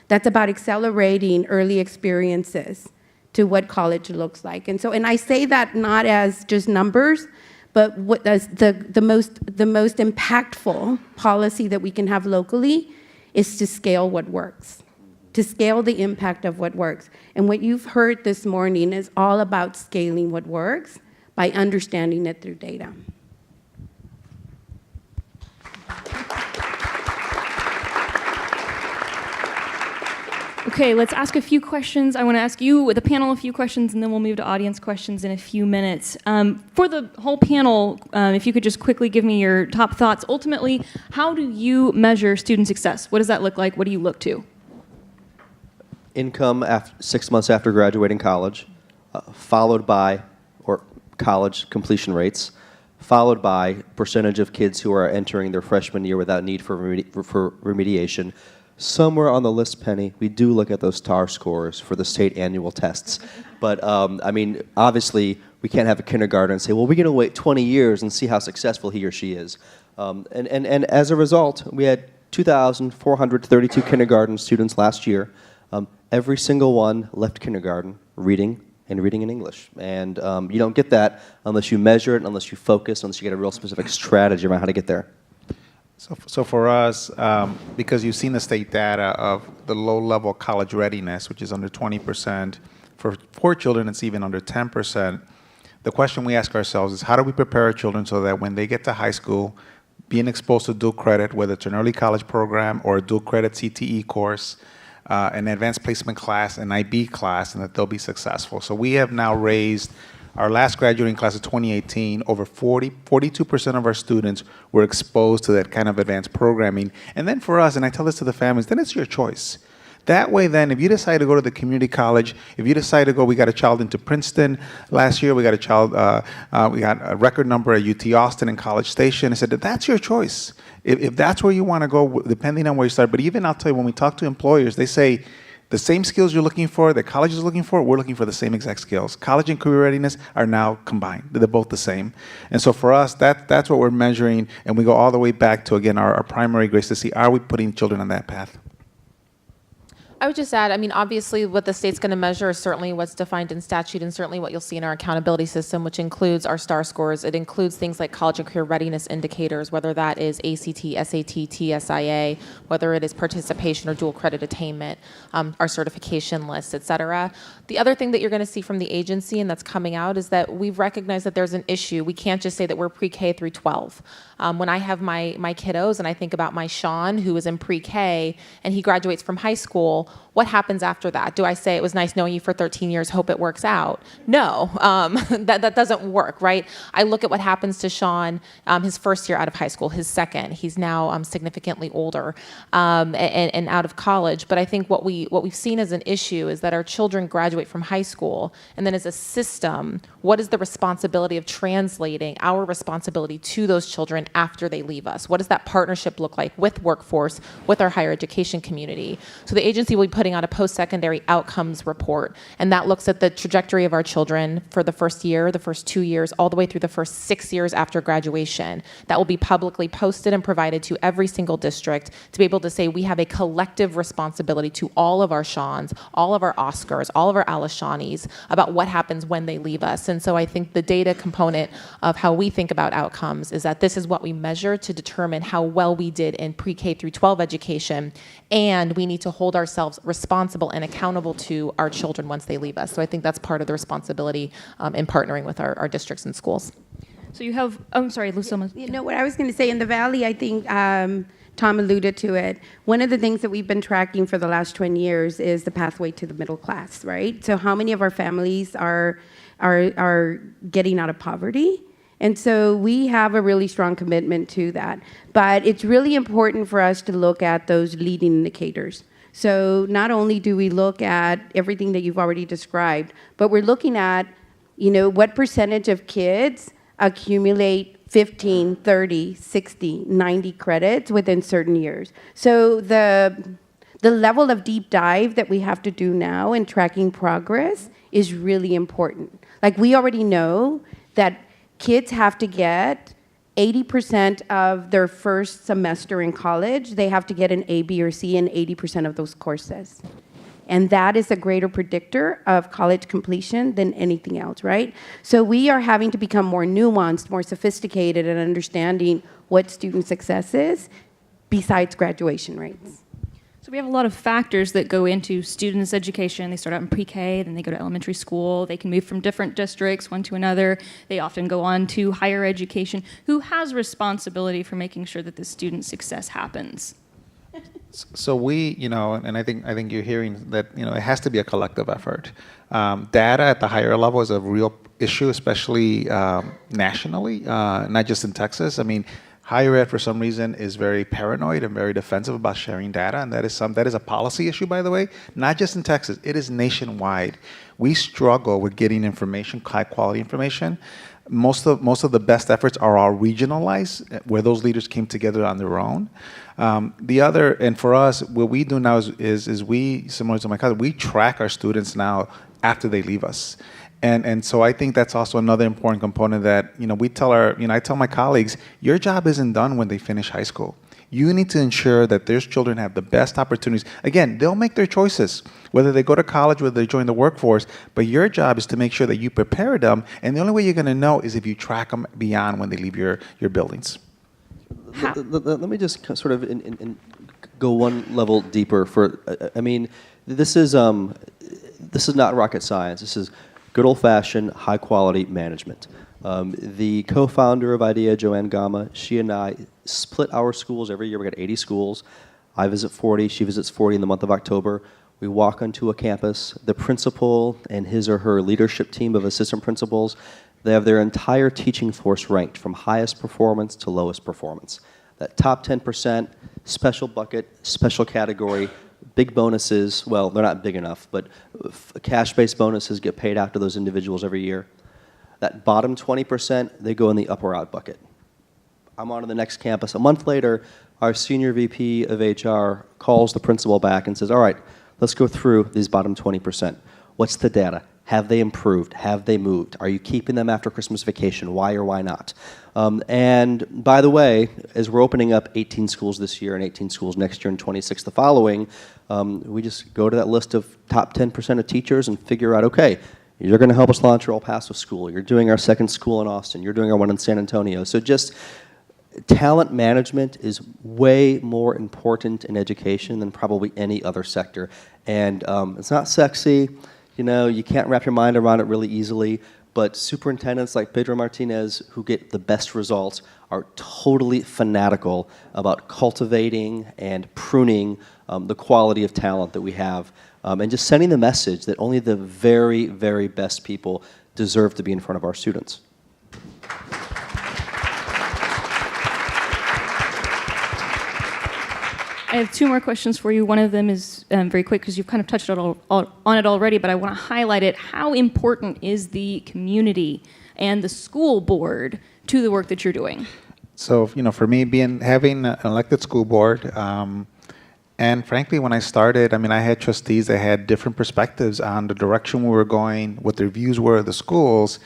That's about accelerating early experiences to what college looks like. And I say that not as just numbers, but what the most impactful policy that we can have locally is to scale what works, to scale the impact of what works. And what you've heard this morning is all about scaling what works by understanding it through data. Okay, let's ask a few questions. I want to ask you, the panel, a few questions, and then we'll move to audience questions in a few minutes. For the whole panel, if you could just quickly give me your top thoughts. Ultimately, how do you measure student success? What does that look like? What do you look to? Income 6 months after graduating college, followed by, or college completion rates, followed by percentage of kids who are entering their freshman year without need for remediation. Somewhere on the list, Penny, we do look at those STAR scores for the state annual tests. But, obviously, we can't have a kindergarten and say, well, we're going to wait 20 years and see how successful he or she is. And as a result, we had 2,432 kindergarten students last year. Every single one left kindergarten reading in English. And you don't get that unless you measure it, unless you focus, unless you get a real specific strategy around how to get there. So for us, because you've seen the state data of the low-level college readiness, which is under 20%, for children it's even under 10%, the question we ask ourselves is how do we prepare our children so that when they get to high school, being exposed to dual credit, whether it's an early college program or a dual credit CTE course, an advanced placement class, an IB class, and that they'll be successful. So we have now raised our last graduating class of 2018, over 42% of our students were exposed to that kind of advanced programming. And then for us, and I tell this to the families, then it's your choice. That way, then, if you decide to go to the community college, if you decide to go, we got a child into Princeton last year, we got a child, we got a record number at UT Austin and College Station. I said, that's your choice. If that's where you want to go, depending on where you start. But even, I'll tell you, when we talk to employers, they say, the same skills you're looking for, that college is looking for, we're looking for the same exact skills. College and career readiness are now combined. They're both the same. And so for us, that's what we're measuring, and we go all the way back to, again, our primary grades to see, are we putting children on that path? I would just add, I mean, obviously what the state's going to measure is certainly what's defined in statute and certainly what you'll see in our accountability system, which includes our STAR scores. It includes things like college and career readiness indicators, whether that is ACT, SAT, TSIA, whether it is participation or dual credit attainment, our certification lists, et cetera. The other thing that you're going to see from the agency and that's coming out is that we've recognized that there's an issue. We can't just say that we're pre-K through 12. When I have my kiddos and I think about my Sean, who is in pre-K, and he graduates from high school, what happens after that? Do I say it was nice knowing you for 13 years, hope it works out? No, that doesn't work, right? I look at what happens to Sean his first year out of high school, his second. He's now significantly older and out of college. But I think what we've seen as an issue is that our children graduate from high school, and then as a system, what is the responsibility of translating our responsibility to those children after they leave us? What does that partnership look like with workforce, with our higher education community? So the agency will be putting out a post-secondary outcomes report, and that looks at the trajectory of our children for the first year, the first 2 years, all the way through the first 6 years after graduation. That will be publicly posted and provided to every single district to be able to say we have a collective responsibility to all of our Seans, all of our Oscars, all of our Alishanis about what happens when they leave us. And so I think the data component of how we think about outcomes is that this is what we measure to determine how well we did in pre-K through 12 education, and we need to hold ourselves responsible and accountable to our children once they leave us. So I think that's part of the responsibility in partnering with our districts and schools. So you have, I'm sorry, Lucille. You know, what I was going to say, in the Valley, I think Tom alluded to it. One of the things that we've been tracking for the last 20 years is the pathway to the middle class, right? So how many of our families are getting out of poverty? And so we have a really strong commitment to that. But it's really important for us to look at those leading indicators. So not only do we look at everything that you've already described, but we're looking at, you know, what percentage of kids accumulate 15, 30, 60, 90 credits within certain years. So the level of deep dive that we have to do now in tracking progress is really important. Like, we already know that kids have to get 80% of their first semester in college, they have to get an A, B, or C in 80% of those courses. And that is a greater predictor of college completion than anything else, right? So we are having to become more nuanced, more sophisticated in understanding what student success is besides graduation rates. So we have a lot of factors that go into students' education. They start out in pre-K, then they go to elementary school. They can move from different districts, one to another. They often go on to higher education. Who has responsibility for making sure that the student success happens? So we, you know, and I think you're hearing that, you know, it has to be a collective effort. Data at the higher level is a real issue, especially nationally, not just in Texas. I mean, higher ed, for some reason, is very paranoid and very defensive about sharing data, and that is a policy issue, by the way, not just in Texas. It is nationwide. We struggle with getting information, high-quality information. Most of the best efforts are all regionalized, where those leaders came together on their own. And for us, what we do now is we, similar to my cousin, we track our students now after they leave us. And so I think that's also another important component that, you know, I tell my colleagues, your job isn't done when they finish high school. You need to ensure that their children have the best opportunities. Again, they'll make their choices, whether they go to college, whether they join the workforce, but your job is to make sure that you prepare them, and the only way you're going to know is if you track them beyond when they leave your buildings. Let me just sort of go one level deeper. I mean, this is not rocket science. This is good old-fashioned, high-quality management. The co-founder of IDEA, Joanne Gama, she and I split our schools every year. We got 80 schools. I visit 40. She visits 40 in the month of October. We walk onto a campus, the principal and his or her leadership team of assistant principals, they have their entire teaching force ranked from highest performance to lowest performance. That top 10%, special bucket, special category, big bonuses, well, they're not big enough, but cash-based bonuses get paid out to those individuals every year. That bottom 20%, they go in the up or out bucket. I'm on to the next campus. A month later, our senior VP of HR calls the principal back and says, all right, let's go through these bottom 20%. What's the data? Have they improved? Have they moved? Are you keeping them after Christmas vacation? Why or why not? And by the way, as we're opening up 18 schools this year and 18 schools next year and 26 the following, we just go to that list of top 10% of teachers and figure out, okay, you're going to help us launch our El Paso school. You're doing our second school in Austin. You're doing our one in San Antonio. So just talent management is way more important in education than probably any other sector. And it's not sexy. You know, you can't wrap your mind around it really easily, but superintendents like Pedro Martinez, who get the best results, are totally fanatical about cultivating and pruning the quality of talent that we have, and just sending the message that only the very, very best people deserve to be in front of our students. I have two more questions for you. One of them is very quick because you've kind of touched on it already, but I want to highlight it. How important is the community and the school board to the work that you're doing? So, you know, for me, having an elected school board, and frankly, when I started, I mean, I had trustees that had different perspectives on the direction we were going, what their views were of the schools.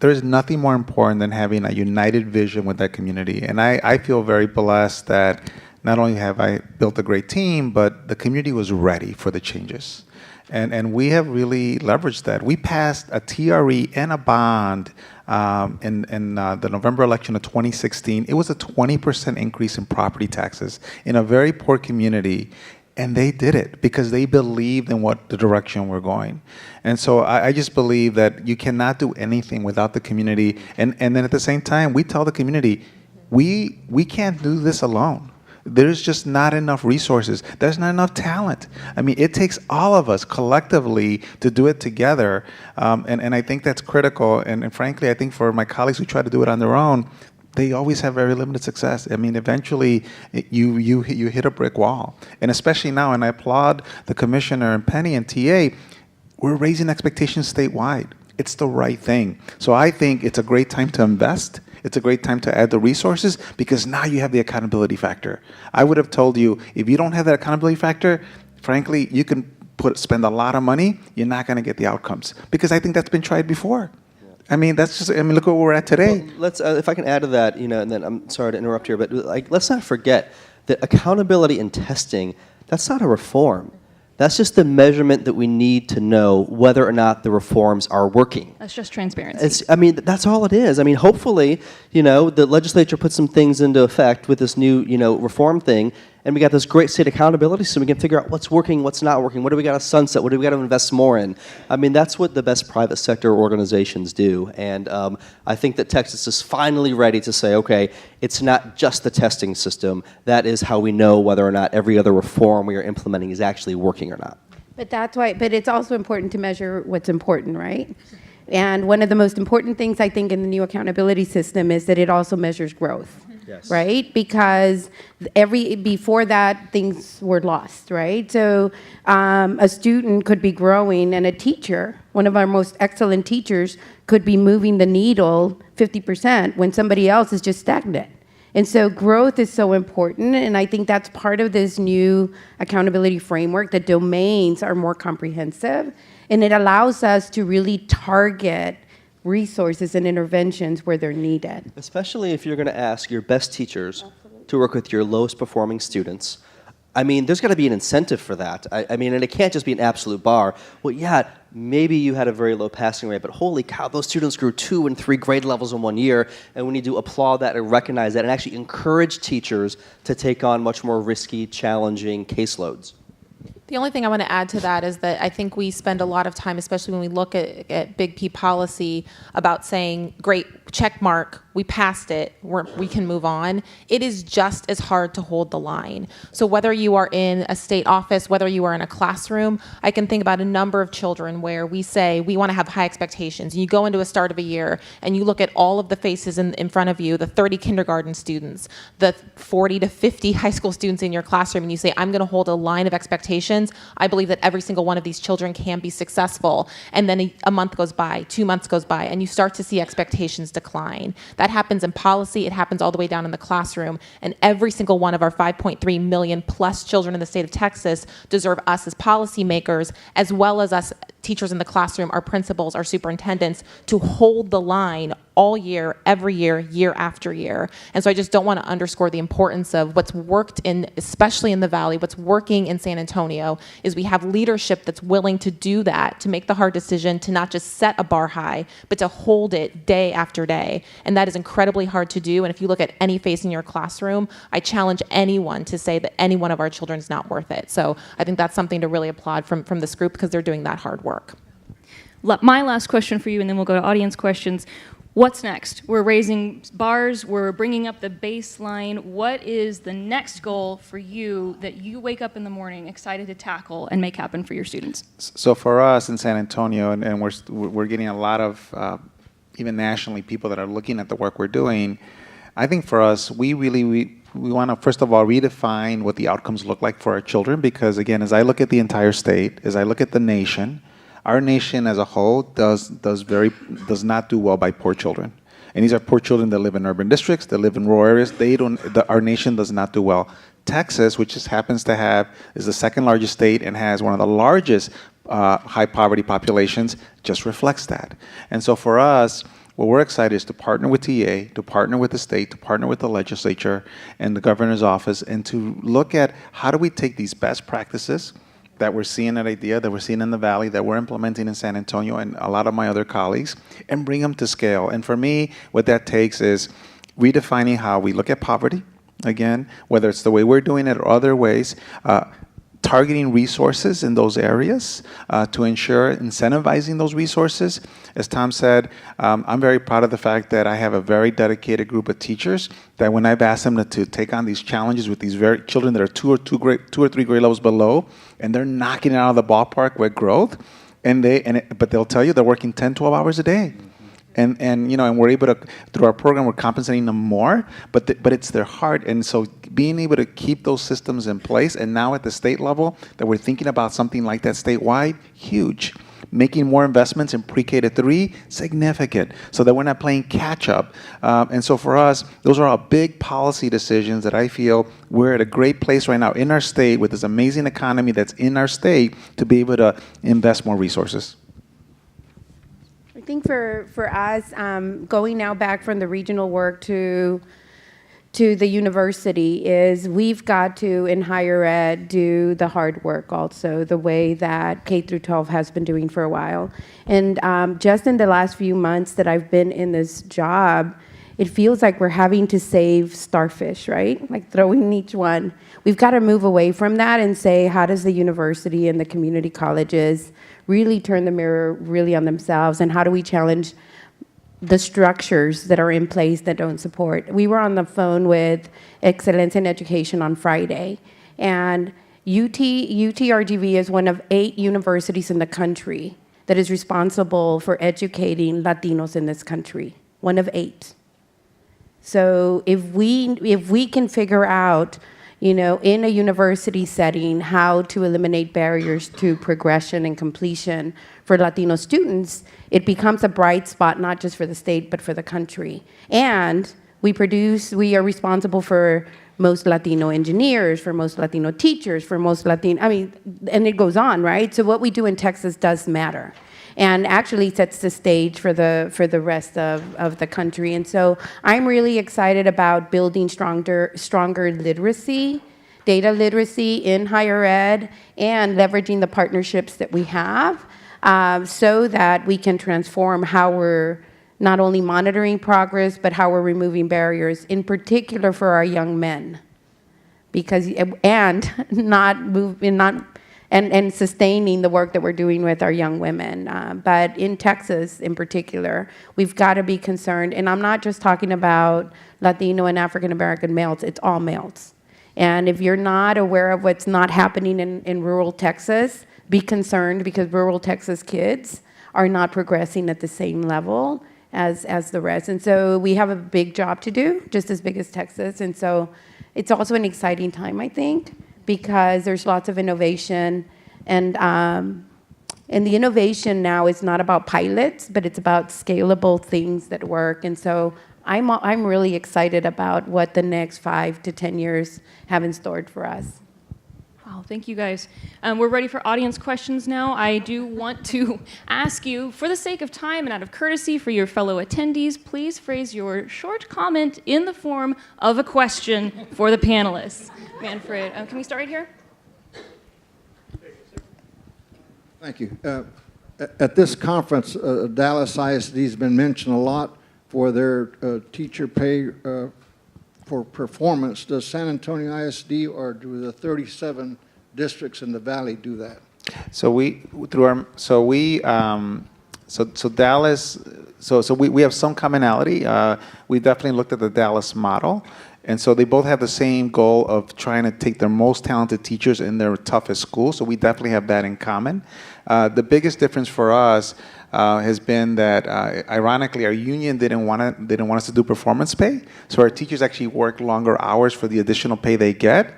There's nothing more important than having a united vision with that community. And I feel very blessed that not only have I built a great team, but the community was ready for the changes. And we have really leveraged that. We passed a TRE and a bond in the November election of 2016. It was a 20% increase in property taxes in a very poor community. And they did it because they believed in what the direction we're going. And so I just believe that you cannot do anything without the community. And then at the same time, we tell the community, we can't do this alone. There's just not enough resources. There's not enough talent. I mean, it takes all of us collectively to do it together. And I think that's critical. And frankly, I think for my colleagues who try to do it on their own, they always have very limited success. I mean, eventually you hit a brick wall. And especially now, and I applaud the commissioner and Penny and TA, we're raising expectations statewide. It's the right thing. So I think it's a great time to invest. It's a great time to add the resources because now you have the accountability factor. I would have told you, if you don't have that accountability factor, frankly, you can spend a lot of money, you're not going to get the outcomes. Because I think that's been tried before. I mean, look where we're at today. Well, let's, if I can add to that, you know, and then I'm sorry to interrupt here, but like, let's not forget that accountability and testing, that's not a reform. That's just the measurement that we need to know whether or not the reforms are working. That's just transparency. I mean, that's all it is. I mean, hopefully, you know, the legislature puts some things into effect with this new, you know, reform thing, and we got this great state accountability so we can figure out what's working, what's not working, what do we got to sunset, what do we got to invest more in. I mean, that's what the best private sector organizations do, and I think that Texas is finally ready to say, okay, it's not just the testing system, that is how we know whether or not every other reform we are implementing is actually working or not. But that's why, but it's also important to measure what's important, right? And one of the most important things I think in the new accountability system is that it also measures growth. Yes. Right? Because before that, things were lost, right? So a student could be growing and a teacher, one of our most excellent teachers, could be moving the needle 50% when somebody else is just stagnant. And so growth is so important, and I think that's part of this new accountability framework. The domains are more comprehensive, and it allows us to really target resources and interventions where they're needed. Especially if you're going to ask your best teachers to work with your lowest performing students. I mean, there's got to be an incentive for that. I mean, and it can't just be an absolute bar. Well, yeah, maybe you had a very low passing rate, but holy cow, those students grew 2 and 3 grade levels in 1 year, and we need to applaud that and recognize that and actually encourage teachers to take on much more risky, challenging caseloads. The only thing I want to add to that is that I think we spend a lot of time, especially when we look at Big P policy, about saying, great, check mark, we passed it, we can move on. It is just as hard to hold the line. So whether you are in a state office, whether you are in a classroom, I can think about a number of children where we say we want to have high expectations. And you go into a start of a year and you look at all of the faces in front of you, the 30 kindergarten students, the 40 to 50 high school students in your classroom, and you say, I'm going to hold a line of expectations. I believe that every single one of these children can be successful. And then a month goes by, 2 months goes by, and you start to see expectations decline. That happens in policy. It happens all the way down in the classroom. And every single one of our 5.3 million plus children in the state of Texas deserve us as policymakers, as well as us teachers in the classroom, our principals, our superintendents, to hold the line all year, every year, year after year. And so I just don't want to underscore the importance of what's worked in, especially in the Valley, what's working in San Antonio is we have leadership that's willing to do that, to make the hard decision, to not just set a bar high, but to hold it day after day. And that is incredibly hard to do. And if you look at any face in your classroom, I challenge anyone to say that any one of our children is not worth it. So I think that's something to really applaud from this group because they're doing that hard work. My last question for you, and then we'll go to audience questions. What's next? We're raising bars, we're bringing up the baseline. What is the next goal for you that you wake up in the morning excited to tackle and make happen for your students? So for us in San Antonio, and we're getting a lot of, even nationally, people that are looking at the work we're doing. I think for us, we want to, first of all, redefine what the outcomes look like for our children, because again, as I look at the entire state, as I look at the nation, our nation as a whole does not do well by poor children. And these are poor children that live in urban districts, that live in rural areas. Our nation does not do well. Texas, which just happens to have, is the second largest state and has one of the largest high poverty populations, just reflects that. And so for us, what we're excited is to partner with TA, to partner with the state, to partner with the legislature and the governor's office, and to look at how do we take these best practices that we're seeing at IDEA, that we're seeing in the Valley, that we're implementing in San Antonio and a lot of my other colleagues, and bring them to scale. And for me, what that takes is redefining how we look at poverty, again, whether it's the way we're doing it or other ways, targeting resources in those areas to ensure incentivizing those resources. As Tom said, I'm very proud of the fact that I have a very dedicated group of teachers that when I've asked them to take on these challenges with these very children that are two or three grade levels below, and they're knocking it out of the ballpark with growth, but they'll tell you they're working 10, 12 hours a day. And we're able to, through our program, we're compensating them more, but it's their heart. And so being able to keep those systems in place, and now at the state level, that we're thinking about something like that statewide, huge. Making more investments in pre-K to 3, significant, so that we're not playing catch up. And so for us, those are all big policy decisions that I feel we're at a great place right now in our state with this amazing economy that's in our state to be able to invest more resources. I think for us, going now back from the regional work to the university is we've got to, in higher ed, do the hard work also, the way that K through 12 has been doing for a while. And just in the last few months that I've been in this job, it feels like we're having to save starfish, right? Like throwing each one. We've got to move away from that and say, how does the university and the community colleges really turn the mirror really on themselves, and how do we challenge the structures that are in place that don't support? We were on the phone with Excellence in Education on Friday, and UTRGV is one of 8 universities in the country that is responsible for educating Latinos in this country, one of 8. So if we can figure out, in a university setting, how to eliminate barriers to progression and completion for Latino students, it becomes a bright spot, not just for the state, but for the country. And we are responsible for most Latino engineers, for most Latino teachers, for most Latino, and it goes on, right? So what we do in Texas does matter, and actually sets the stage for the rest of the country. And so I'm really excited about building stronger literacy, data literacy in higher ed, and leveraging the partnerships that we have so that we can transform how we're not only monitoring progress, but how we're removing barriers, in particular for our young men. And not and sustaining the work that we're doing with our young women. But in Texas in particular, we've got to be concerned, and I'm not just talking about Latino and African American males, it's all males. And if you're not aware of what's not happening in rural Texas, be concerned, because rural Texas kids are not progressing at the same level as the rest. And so we have a big job to do, just as big as Texas. And so it's also an exciting time, I think, because there's lots of innovation. And the innovation now is not about pilots, but it's about scalable things that work. And so I'm really excited about what the next 5 to 10 years have in store for us. Wow, thank you guys. We're ready for audience questions now. I do want to ask you, for the sake of time and out of courtesy for your fellow attendees, please phrase your short comment in the form of a question for the panelists. Manfred, can we start right here? Thank you. At this conference, Dallas ISD has been mentioned a lot for their teacher pay for performance. Does San Antonio ISD or do the 37 districts in the valley do that? So we Dallas. So we have some commonality. We definitely looked at the Dallas model, and so they both have the same goal of trying to take their most talented teachers in their toughest schools. So we definitely have that in common. The biggest difference for us has been that, ironically, our union didn't want us to do performance pay. So our teachers actually work longer hours for the additional pay they get.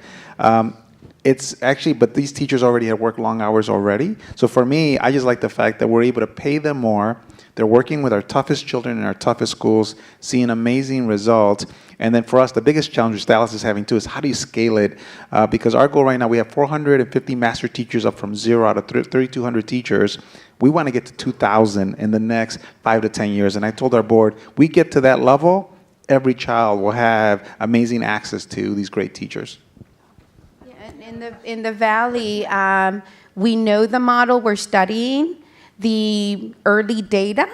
It's actually, but these teachers already had worked long hours already. So for me, I just like the fact that we're able to pay them more. They're working with our toughest children in our toughest schools, seeing amazing results. And then for us, the biggest challenge which Dallas is having too is how do you scale it? Because our goal right now, we have 450 master teachers up from 0 out of 3,200 teachers. We want to get to 2,000 in the next 5 to 10 years. And I told our board, we get to that level, every child will have amazing access to these great teachers. Yeah, in the Valley, we know the model we're studying. The early data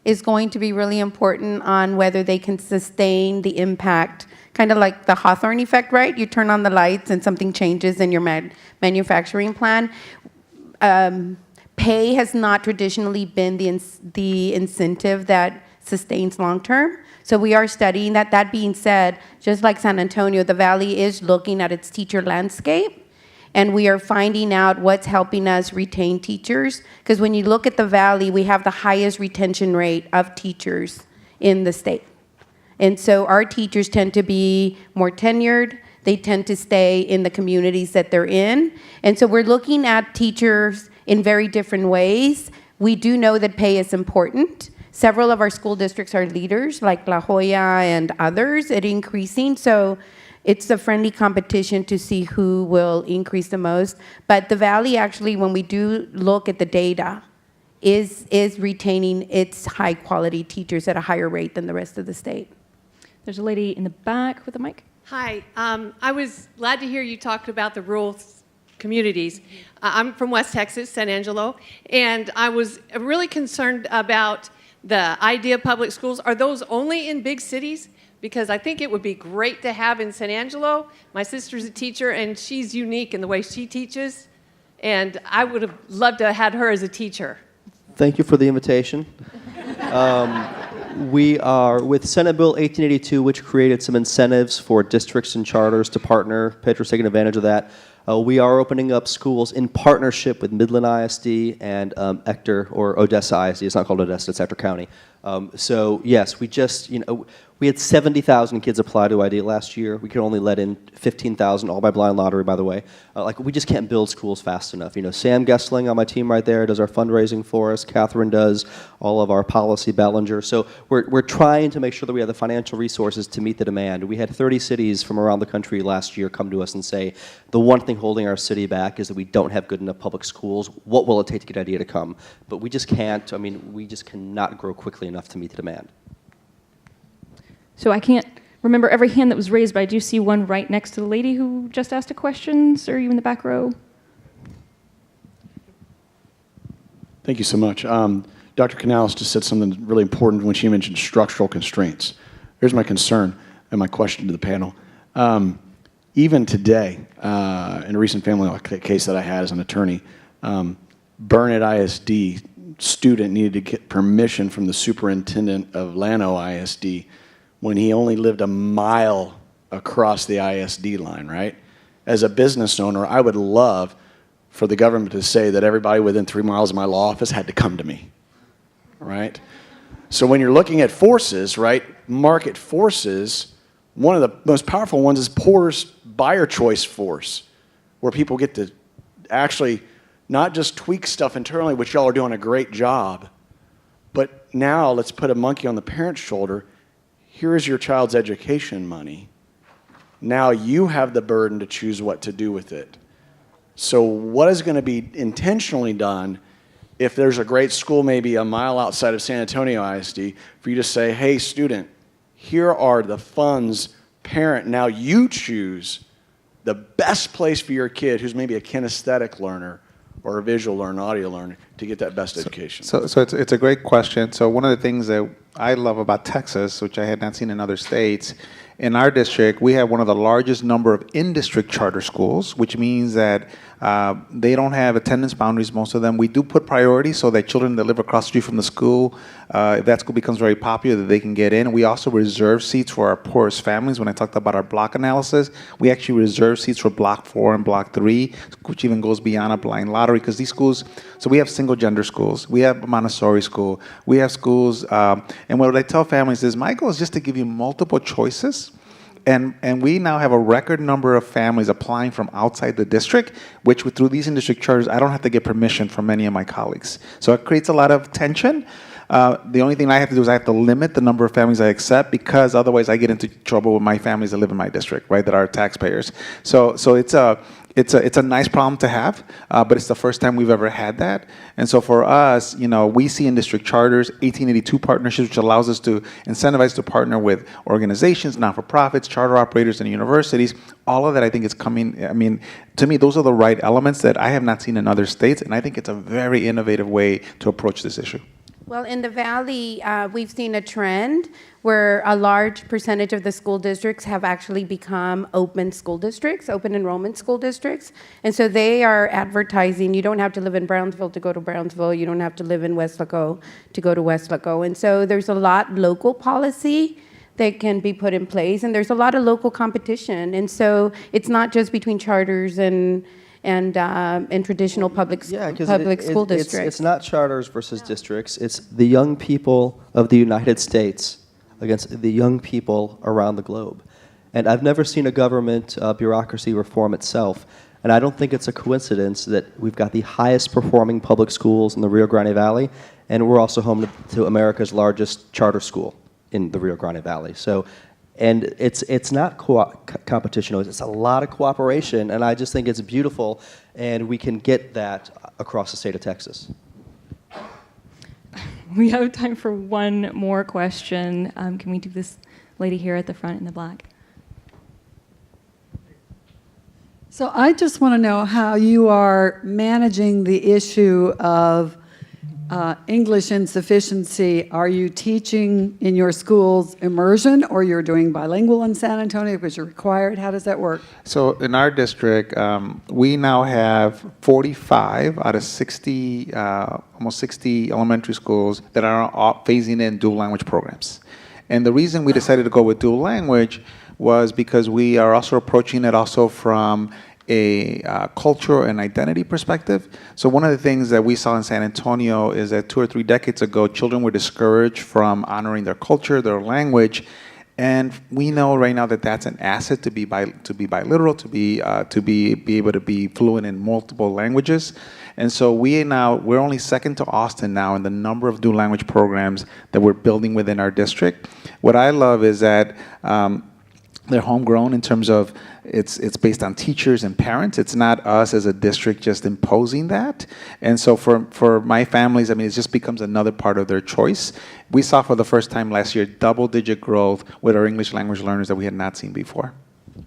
is going to be really important on whether they can sustain the impact, kind of like the Hawthorne effect, right? You turn on the lights and something changes in your manufacturing plan. Pay has not traditionally been the incentive that sustains long term. So we are studying that. That being said, just like San Antonio, the Valley is looking at its teacher landscape, and we are finding out what's helping us retain teachers. Because when you look at the Valley, we have the highest retention rate of teachers in the state. And so our teachers tend to be more tenured. They tend to stay in the communities that they're in. And so we're looking at teachers in very different ways. We do know that pay is important. Several of our school districts are leaders, like La Jolla and others, at increasing. So it's a friendly competition to see who will increase the most. But the Valley, actually, when we do look at the data, is retaining its high-quality teachers at a higher rate than the rest of the state. There's a lady in the back with a mic. Hi. I was glad to hear you talked about the rural communities. I'm from West Texas, San Angelo, and I was really concerned about the idea of public schools. Are those only in big cities? Because I think it would be great to have in San Angelo. My sister's a teacher, and she's unique in the way she teaches, and I would have loved to have had her as a teacher. Thank you for the invitation. We are with Senate Bill 1882, which created some incentives for districts and charters to partner. Pedro's taking advantage of that. We are opening up schools in partnership with Midland ISD and Ector, or Odessa ISD. It's not called Odessa, it's Ector County. So yes, we had 70,000 kids apply to ID last year. We could only let in 15,000, all by blind lottery, by the way. We just can't build schools fast enough. Sam Gessling on my team right there does our fundraising for us. Catherine does all of our policy, Ballinger. So we're trying to make sure that we have the financial resources to meet the demand. We had 30 cities from around the country last year come to us and say, the one thing holding our city back is that we don't have good enough public schools. What will it take to get IDEA to come? But we just can't. We just cannot grow quickly enough to meet the demand. So I can't remember every hand that was raised, but I do see one right next to the lady who just asked a question. Sir, are you in the back row? Thank you so much. Dr. Canales just said something really important when she mentioned structural constraints. Here's my concern and my question to the panel. even today, in a recent family law case that I had as an attorney, Burnett ISD student needed to get permission from the superintendent of Llano ISD when he only lived a mile across the ISD line, right? As a business owner, I would love for the government to say that everybody within 3 miles of my law office had to come to me, right? So when you're looking at forces, right, market forces, one of the most powerful ones is Porter's buyer choice force, where people get to actually not just tweak stuff internally, which y'all are doing a great job, but now let's put a monkey on the parent's shoulder. Here is your child's education money. Now you have the burden to choose what to do with it. So what is going to be intentionally done if there's a great school maybe a mile outside of San Antonio ISD for you to say, hey, student, here are the funds, parent, now you choose the best place for your kid who's maybe a kinesthetic learner or a visual learner, audio learner, to get that best education. So it's a great question. So one of the things that I love about Texas, which I had not seen in other states, in our district, we have one of the largest number of in-district charter schools, which means that they don't have attendance boundaries, most of them. We do put priority so that children that live across the street from the school, if that school becomes very popular, that they can get in. We also reserve seats for our poorest families. When I talked about our block analysis, we actually reserve seats for Block 4 and Block 3, which even goes beyond a blind lottery, because these schools, so we have single-gender schools, we have Montessori school, we have schools, and what I tell families is, my goal is just to give you multiple choices. And we now have a record number of families applying from outside the district, which through these in-district charters, I don't have to get permission from many of my colleagues. So it creates a lot of tension. The only thing I have to do is I have to limit the number of families I accept, because otherwise I get into trouble with my families that live in my district, right, that are taxpayers. So it's a nice problem to have, but it's the first time we've ever had that. And so for us, we see in district charters, 1882 partnerships, which allows us to incentivize to partner with organizations, not-for-profits, charter operators, and universities. All of that, I think, is coming. I mean, to me, those are the right elements that I have not seen in other states, and I think it's a very innovative way to approach this issue. Well, in the Valley, we've seen a trend where a large percentage of the school districts have actually become open school districts, open enrollment school districts. And so they are advertising, you don't have to live in Brownsville to go to Brownsville, you don't have to live in Westlaco to go to Westlaco. And so there's a lot local policy that can be put in place, and there's a lot of local competition. And so it's not just between charters and traditional public school districts. It's not charters versus districts. It's the young people of the United States against the young people around the globe. And I've never seen a government bureaucracy reform itself. And I don't think it's a coincidence that we've got the highest performing public schools in the Rio Grande Valley, and we're also home to America's largest charter school in the Rio Grande Valley. So. And it's not competition, it's a lot of cooperation, and I just think it's beautiful, and we can get that across the state of Texas. We have time for one more question. Can we do this lady here at the front in the black? So I just want to know how you are managing the issue of English insufficiency. Are you teaching in your schools immersion, or you're doing bilingual in San Antonio because you're required? How does that work? So in our district, we now have 45 out of 60, almost 60 elementary schools that are phasing in dual language programs. And the reason we decided to go with dual language was because we are also approaching it also from a cultural and identity perspective. So one of the things that we saw in San Antonio is that 2 or 3 decades ago, children were discouraged from honoring their culture, their language, and we know right now that that's an asset to be bilingual, to be able to be fluent in multiple languages. And so we're only second to Austin now in the number of dual language programs that we're building within our district. What I love is that they're homegrown in terms of it's based on teachers and parents. It's not us as a district just imposing that. And so for my families, I mean, it just becomes another part of their choice. We saw for the first time last year double-digit growth with our English language learners that we had not seen before.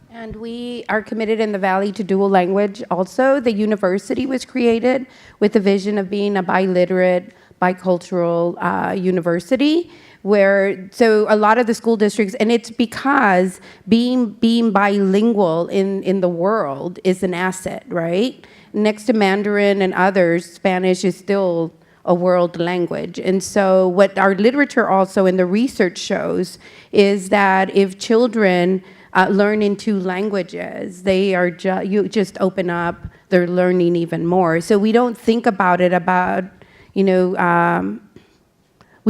And we are committed in the Valley to dual language also. The university was created with the vision of being a biliterate bicultural university, where so a lot of the school districts, and it's because being bilingual in the world is an asset, right? Next to Mandarin and others, Spanish is still a world language. And so what our literature also and the research shows is that if children learn in two languages, they are you just open up their learning even more. So we don't think about it about, we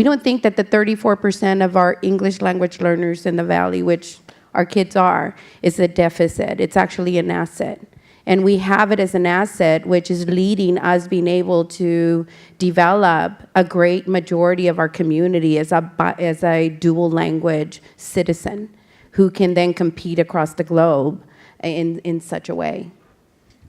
don't think that the 34% of our English language learners in the Valley, which our kids are, is a deficit. It's actually an asset. And we have it as an asset, which is leading us being able to develop a great majority of our community as a dual language citizen who can then compete across the globe in such a way.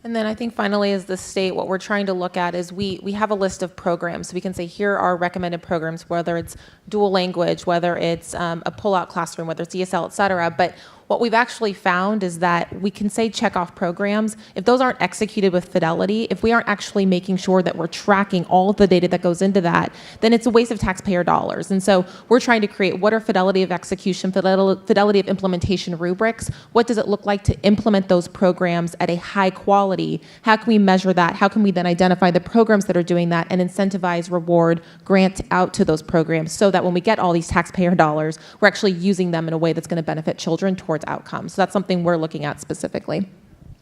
And then I think finally as the state, what we're trying to look at is we have a list of programs. So we can say here are recommended programs, whether it's dual language, whether it's a pull-out classroom, whether it's ESL, et cetera. But what we've actually found is that we can say check off programs. If those aren't executed with fidelity, if we aren't actually making sure that we're tracking all the data that goes into that, then it's a waste of taxpayer dollars. And so we're trying to create what are fidelity of execution, fidelity of implementation rubrics. What does it look like to implement those programs at a high quality? How can we measure that? How can we then identify the programs that are doing that and incentivize, reward, grant out to those programs so that when we get all these taxpayer dollars, we're actually using them in a way that's going to benefit children towards outcomes. So that's something we're looking at specifically.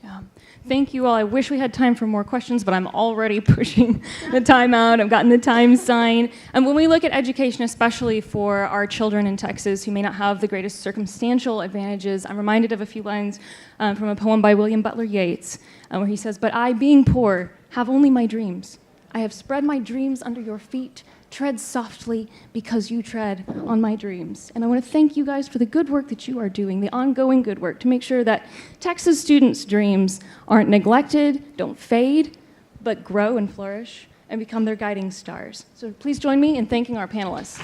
Yeah. Thank you all. I wish we had time for more questions, but I'm already pushing the time out. I've gotten the time sign. And when we look at education, especially for our children in Texas who may not have the greatest circumstantial advantages, I'm reminded of a few lines from a poem by William Butler Yeats, where he says, "But I, being poor, have only my dreams. I have spread my dreams under your feet. Tread softly because you tread on my dreams." And I want to thank you guys for the good work that you are doing, the ongoing good work to make sure that Texas students' dreams aren't neglected, don't fade, but grow and flourish and become their guiding stars. So please join me in thanking our panelists.